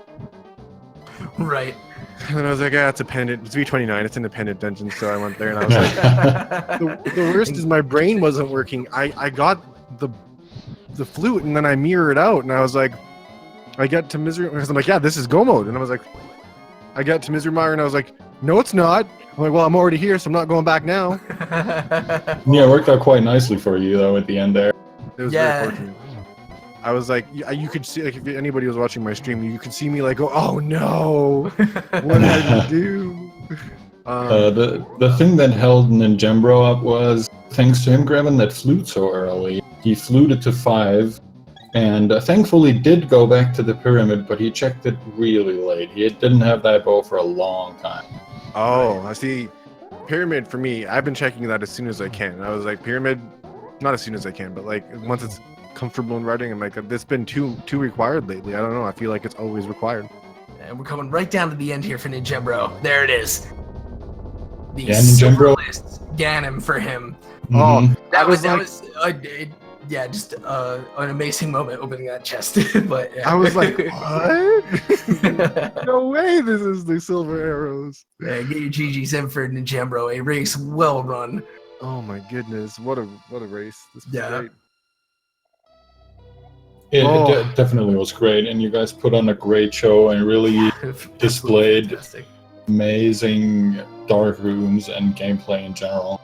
Right. And then I was like, yeah, it's a pendant. It's V29. It's an independent dungeon. So I went there and I was like, the worst is my brain wasn't working. I got the flute and then I mirrored out and I was like, I get to Misery because I'm like, yeah, this is go mode. And I was like, I got to Misery Mire and I was like, no, it's not. I'm like, well, I'm already here, so I'm not going back now. Yeah, it worked out quite nicely for you though at the end there. It was very fortunate. I was like, you could see, like, if anybody was watching my stream, you could see me like, go, oh no, what did I do? The thing that held ninjembro up was, thanks to him grabbing that flute so early, he fluted to 5, and thankfully did go back to the pyramid, but he checked it really late. He didn't have that bow for a long time. Oh, I see. Pyramid for me, I've been checking that as soon as I can. I was like, pyramid, not as soon as I can, but like once it's comfortable in writing, I'm like, it's been too required lately. I don't know. I feel like it's always required. And we're coming right down to the end here for Ninjembro. There it is. The Ninjembro list Ganon for him. Mm-hmm. That was yeah, just an amazing moment opening that chest. But yeah. I was like, what? No way! This is the silver arrows. Yeah, get your GGs in for Ninjembro. A race well run. Oh my goodness! What a race! This was Yeah. great. It definitely was great, and you guys put on a great show and really displayed fantastic. amazing dark rooms and gameplay in general.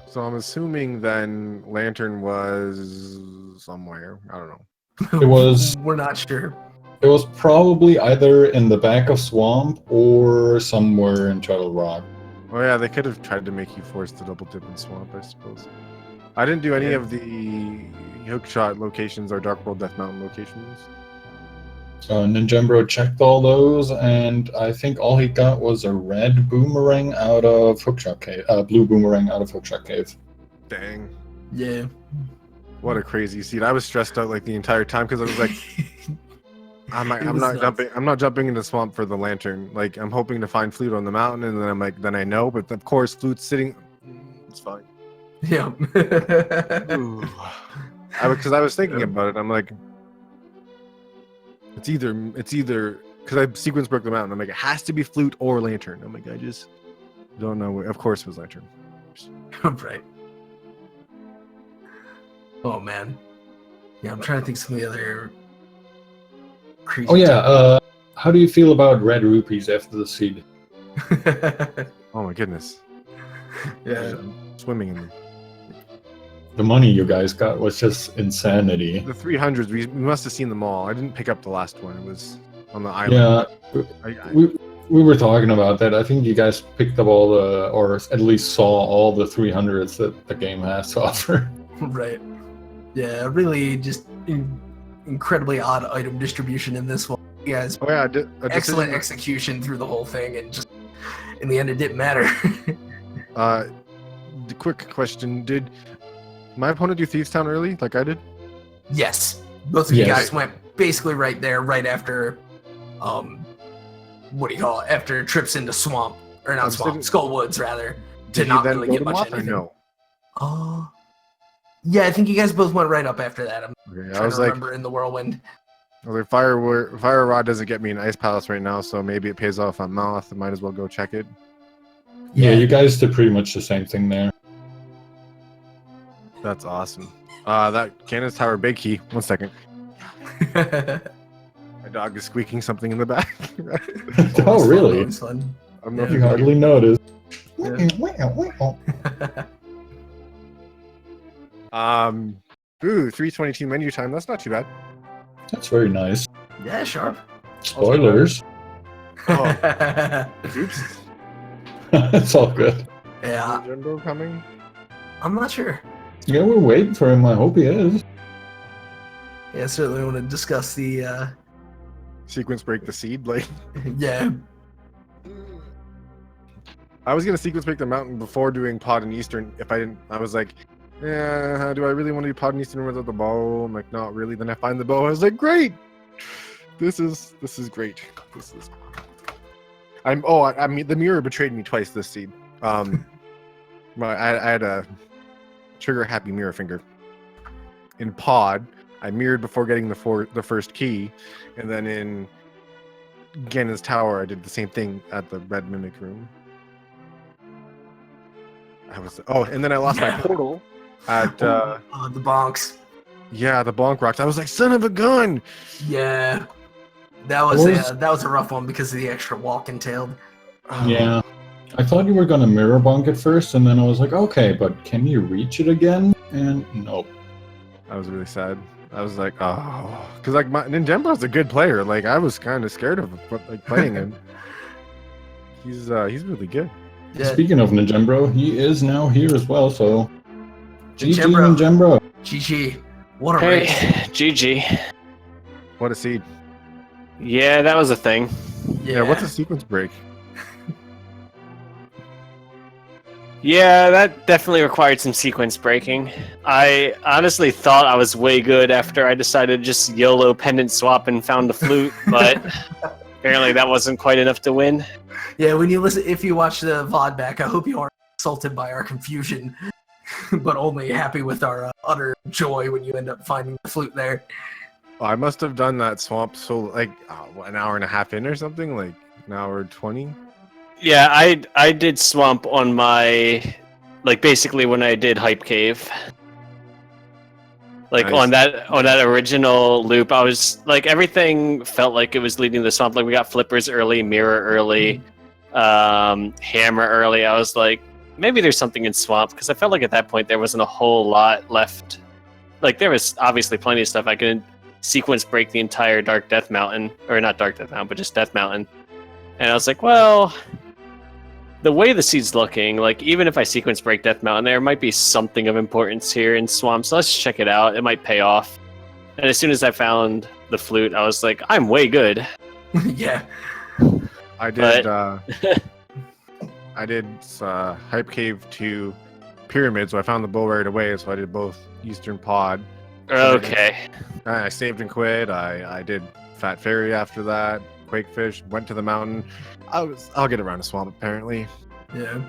So I'm assuming then Lantern was somewhere. I don't know. It was. We're not sure. It was probably either in the back of Swamp or somewhere in Turtle Rock. Oh yeah, they could have tried to make you force the double dip in Swamp, I suppose. I didn't do any of the hookshot locations or Dark World Death Mountain locations. Ninjembro checked all those, and I think all he got was a red boomerang out of Hookshot Cave, blue boomerang out of Hookshot Cave. Dang. Yeah. What a crazy seed. I was stressed out like the entire time because I was like, I'm not jumping into Swamp for the Lantern. Like I'm hoping to find Flute on the mountain, and then I'm like, then I know, but of course Flute's sitting. It's fine. Yeah. Because I was thinking about it. I'm like, it's either because I sequence broke the mountain. I'm like, it has to be Flute or Lantern. I'm like, I just don't know. Of course, it was Lantern. Right. Oh man. Yeah, I'm trying to think some of the other. Oh yeah. How do you feel about red rupees after the seed? Oh my goodness. Yeah. Swimming in them. The money you guys got was just insanity. The 300s, we must have seen them all. I didn't pick up the last one. It was on the island. Yeah, we were talking about that. I think you guys picked up all the, or at least saw all the 300s that the game has to offer. Right. Yeah, really just incredibly odd item distribution in this one. You guys, excellent execution through the whole thing, and just in the end, it didn't matter. The quick question: did my opponent do Thieves Town early, like I did? Yes, both of you guys went basically right there, right after, what do you call it? After trips into Swamp, or not Swamp, Skull Woods rather, to not really get much anything. No. Yeah, I think you guys both went right up after that. I'm Okay, trying to remember in the whirlwind. I was like, Fire Rod doesn't get me an Ice Palace right now, so maybe it pays off on Moth. I might as well go check it. Yeah, you guys did pretty much the same thing there. That's awesome. That Cannon's Tower Big Key. 1 second. My dog is squeaking something in the back. Oh, really? I don't know if You hardly noticed. Yeah. 3:22 menu time. That's not too bad. That's very nice. Yeah, sharp. Spoilers. Oh. Oops. It's all good. Yeah. Ninjembro coming? I'm not sure. Yeah, we're waiting for him. I hope he is. Yeah, certainly want to discuss the, Sequence break the seed, like. yeah. I was gonna sequence break the mountain before doing Pod and Eastern. If I didn't, I was like, yeah, do I really want to do Pod and Eastern without the bow? I'm like, not really. Then I find the bow. I was like, great. This is great. This is. I mean, the mirror betrayed me twice this seed. I had a trigger happy mirror finger. In Pod, I mirrored before getting the first key, and then in Ganon's Tower, I did the same thing at the Red Mimic room. And then I lost my portal at the bonks. Yeah, the bonk rocks. I was like, son of a gun. Yeah. That was a rough one because of the extra walk entailed. Yeah. I thought you were going to mirror bonk it first, and then I was like, okay, but can you reach it again? And nope. I was really sad. I was like, oh. Because, like, Ninjembro's a good player. Like, I was kind of scared of playing him. He's really good. Yeah. Speaking of Ninjembro, he is now here as well, so... GG, Ninjembro. GG. What a race. GG. What a seed. Yeah, that was a thing. Yeah, what's a sequence break? Yeah, that definitely required some sequence breaking. I honestly thought I was way good after I decided to just YOLO pendant swap and found the flute, but apparently that wasn't quite enough to win. Yeah, if you watch the VOD back, I hope you aren't insulted by our confusion. but only happy with our utter joy when you end up finding the flute there. I must have done that swamp so like an hour and a half in or something, like an hour 20. Yeah, I did swamp on my, like basically when I did Hype Cave. Like Nice. on that original loop, I was like everything felt like it was leading to the swamp. Like we got flippers early, mirror early, hammer early. I was like, maybe there's something in swamp because I felt like at that point there wasn't a whole lot left. Like there was obviously plenty of stuff I could sequence break the entire Dark Death Mountain, or not Dark Death Mountain, but just Death Mountain. And I was like, well, the way the seed's looking, like even if I sequence break Death Mountain, there might be something of importance here in Swamp, so let's check it out. It might pay off. And as soon as I found the flute, I was like, I'm way good. Yeah. I did. But- I did Hype Cave to Pyramid, so I found the bow right away. So I did both Eastern Pod. Okay. I saved and quit. I did Fat Fairy after that. Quakefish. Went to the mountain. I'll get around to Swamp apparently. Yeah.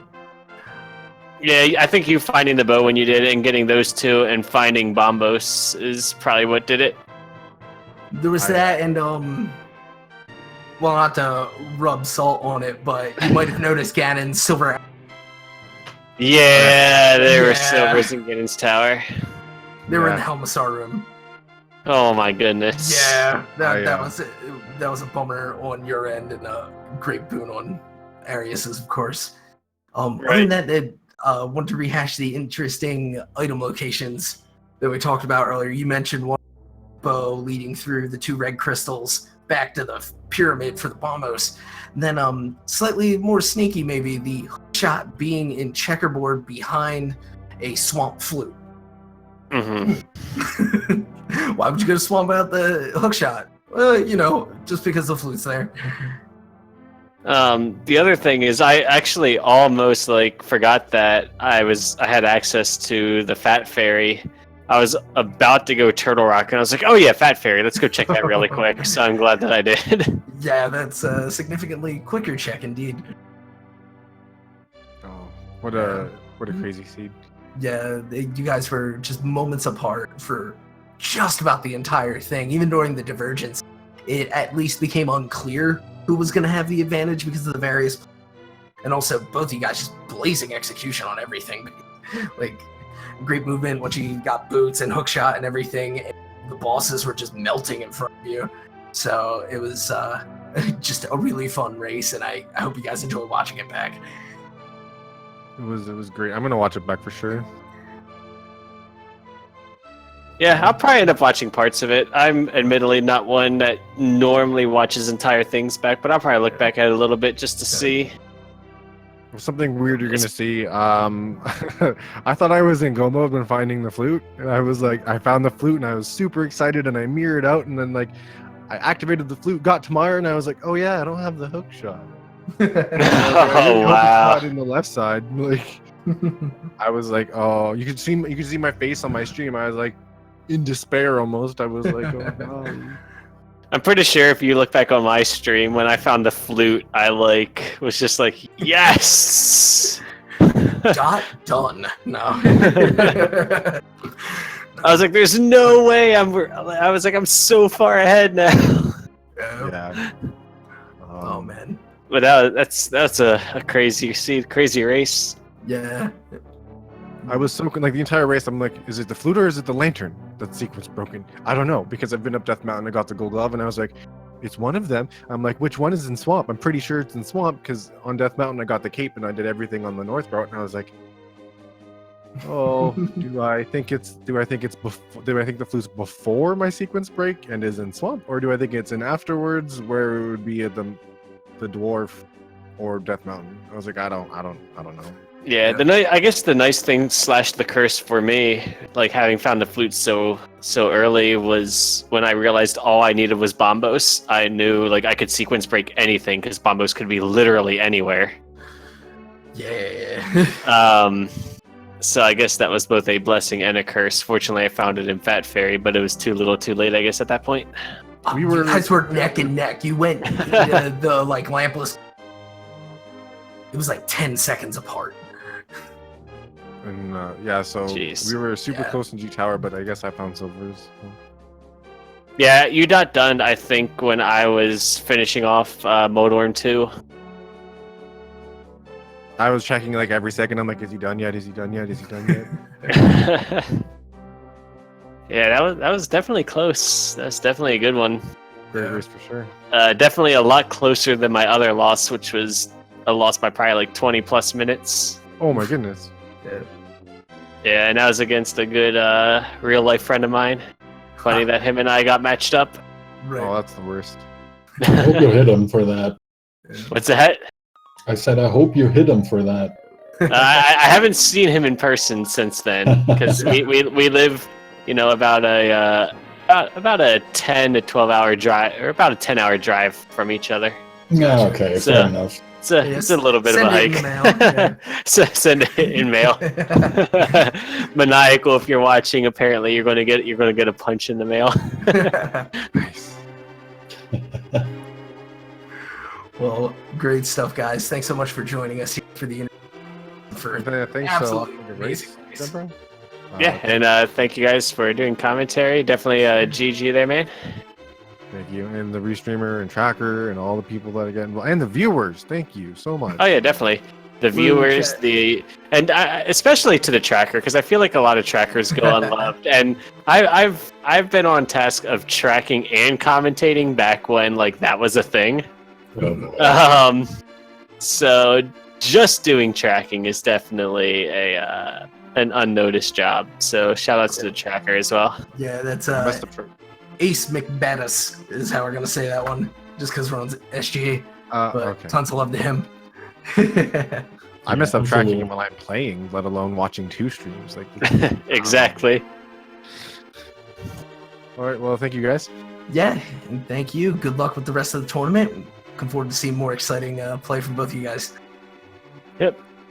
Yeah, I think you finding the bow when you did it and getting those two and finding Bombos is probably what did it. There was that, and well, not to rub salt on it, but you might have noticed Ganon's silver. Yeah, there were Yeah. silvers in Gideon's Tower. They were in Yeah. the Helmassar room. Oh my goodness. Yeah, that yeah. was a bummer on your end and a great boon on Arius's, of course. Other than that, I want to rehash the interesting item locations that we talked about earlier. You mentioned one bow leading through the 2 red crystals back to the pyramid for the Bombos. And then slightly more sneaky, maybe the shot being in checkerboard behind a swamp flute. Mm-hmm. Why would you go to swamp out the hookshot? Well, just because the flute's there. The other thing is I actually almost forgot that I had access to the Fat Fairy. I was about to go Turtle Rock and I was like, oh yeah, Fat Fairy, let's go check that really quick. So I'm glad that I did. Yeah, that's a significantly quicker check indeed. Oh, what a crazy seed. Yeah, you guys were just moments apart for just about the entire thing. Even during the divergence, it at least became unclear who was going to have the advantage because of the various... And also, both of you guys just blazing execution on everything. Great movement once you got boots and hookshot and everything. And the bosses were just melting in front of you. So it was just a really fun race, and I hope you guys enjoy watching it back. It was great. I'm gonna watch it back for sure. Yeah, I'll probably end up watching parts of it. I'm admittedly not one that normally watches entire things back, but I'll probably look back at it a little bit just to see. Something weird you're gonna see. I thought I was in go mode when finding the flute, and I was like, I found the flute, and I was super excited, and I mirrored out, and then I activated the flute, got to Meyer, and I was like, oh yeah, I don't have the hook shot. Oh wow! In the left side, I was like, oh, you could see my face on my stream. I was like, in despair almost. I was like, oh no. I'm pretty sure if you look back on my stream when I found the flute, I was just like, yes. Done. No. I was like, there's no way. I was like, I'm so far ahead now. Yeah. Oh man. But that's a crazy race. Yeah. I was so the entire race. I'm like, is it the flute or is it the lantern that sequence broken? I don't know, because I've been up Death Mountain. I got the gold glove, and I was like, it's one of them. I'm like, which one is in Swamp? I'm pretty sure it's in Swamp because on Death Mountain I got the cape and I did everything on the North route, and I was like, oh, do I think the flute's before my sequence break and is in Swamp, or do I think it's in afterwards where it would be at the dwarf or Death Mountain? I was like, I don't know. Yeah, I guess the nice thing / the curse for me, having found the flute so early, was when I realized all I needed was Bombos. I knew I could sequence break anything because Bombos could be literally anywhere. Yeah. So I guess that was both a blessing and a curse. Fortunately, I found it in Fat Fairy, but it was too little, too late. I guess at that point. You guys were neck and neck. You went the lampless. It was 10 seconds apart. And yeah, so Jeez. we were super Yeah. close in G Tower, but I guess I found silvers. So. Yeah, you got done, I think, when I was finishing off Modorm 2. I was checking like every second. I'm like, is he done yet? Is he done yet? Is he done yet? Yeah, that was definitely close. That's definitely a good one. Great Yeah. race for sure. Definitely a lot closer than my other loss, which was a loss by probably like 20 plus minutes. Oh my goodness. Yeah. Yeah, and that was against a good real life friend of mine. Funny that him and I got matched up. Right. Oh, that's the worst. I hope you hit him for that. What's that? I said, I hope you hit him for that. I haven't seen him in person since then because we live, you know, about a 10 to 12 hour drive, or about a 10-hour drive from each other. Yeah, okay, So- fair enough. It's a little bit of a Send hike. it in the mail, So send it in mail. Maniacal, if you're watching, apparently you're gonna get a punch in the mail. Nice. Well, great stuff, guys. Thanks so much for joining us here for the interview. For Thanks absolutely for the race, amazing race. Zebra. Yeah, and thank you guys for doing commentary. Definitely GG there, man. Thank you, and the restreamer and tracker and all the people that are getting involved, and the viewers. Thank you so much. Oh yeah, definitely. The viewers, especially to the tracker, because I feel like a lot of trackers go unloved. And I've been on task of tracking and commentating back when like that was a thing. Oh, boy. So just doing tracking is definitely an unnoticed job. So shout outs to the tracker as well. Yeah, that's Best of Ace McBaddis is how we're gonna say that one, just because we're on SGA. But okay. tons of love to him. I messed up Absolutely. tracking him while I'm playing, let alone watching 2 streams. Like, Exactly. all right. Well, thank you guys. Yeah, and thank you. Good luck with the rest of the tournament. Looking forward to seeing more exciting play from both of you guys.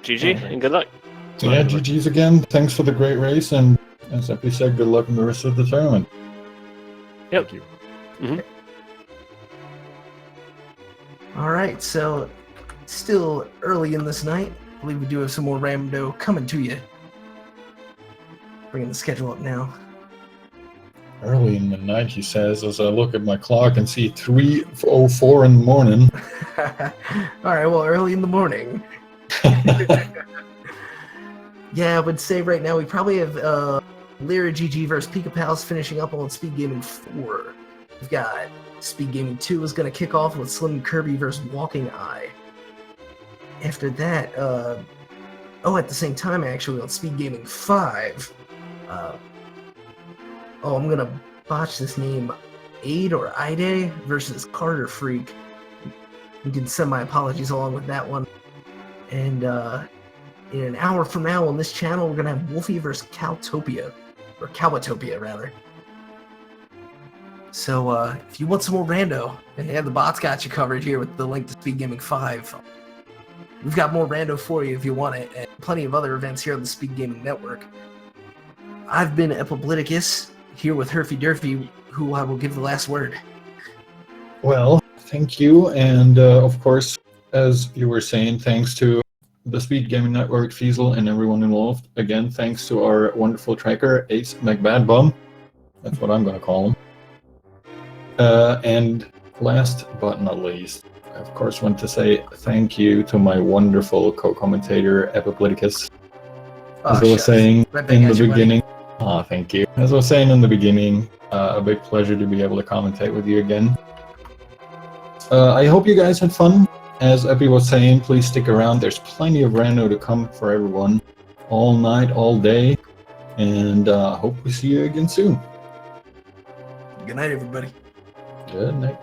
GG and good luck. So yeah, GG's again. Thanks for the great race, and as Epi said, good luck in the rest of the tournament. Yep. Thank you. All right, so still early in this night. I believe we do have some more rando coming to you. Bringing the schedule up now. Early in the night, he says, as I look at my clock and see 3:04 in the morning. All right, well, early in the morning. Yeah, I would say right now we probably have Lyra GG versus Pika Pals finishing up on Speed Gaming 4. We've got Speed Gaming 2 is going to kick off with Slim Kirby versus Walking Eye. After that, at the same time, actually, on Speed Gaming 5, I'm going to botch this name, Aid or Ide versus Carter Freak. You can send my apologies along with that one. And in an hour from now on this channel, we're going to have Wolfie versus Caltopia, or Cowatopia, rather. So if you want some more rando, and the bots got you covered here with the link to Speed Gaming 5. We've got more rando for you if you want it, and plenty of other events here on the Speed Gaming Network. I've been Epibliticus, here with Herfy Durfy, who I will give the last word. Well, thank you, and of course, as you were saying, thanks to the Speed Gaming Network, Fiesel, and everyone involved. Again, thanks to our wonderful tracker, Ace McBadbum. That's what I'm going to call him. And last but not least, I of course want to say thank you to my wonderful co-commentator, Epibliticus. As I was saying in the beginning, thank you. As I was saying in the beginning, a big pleasure to be able to commentate with you again. I hope you guys had fun. As Epi was saying, please stick around. There's plenty of rando to come for everyone, all night, all day, and hope we see you again soon. Good night, everybody. Good night.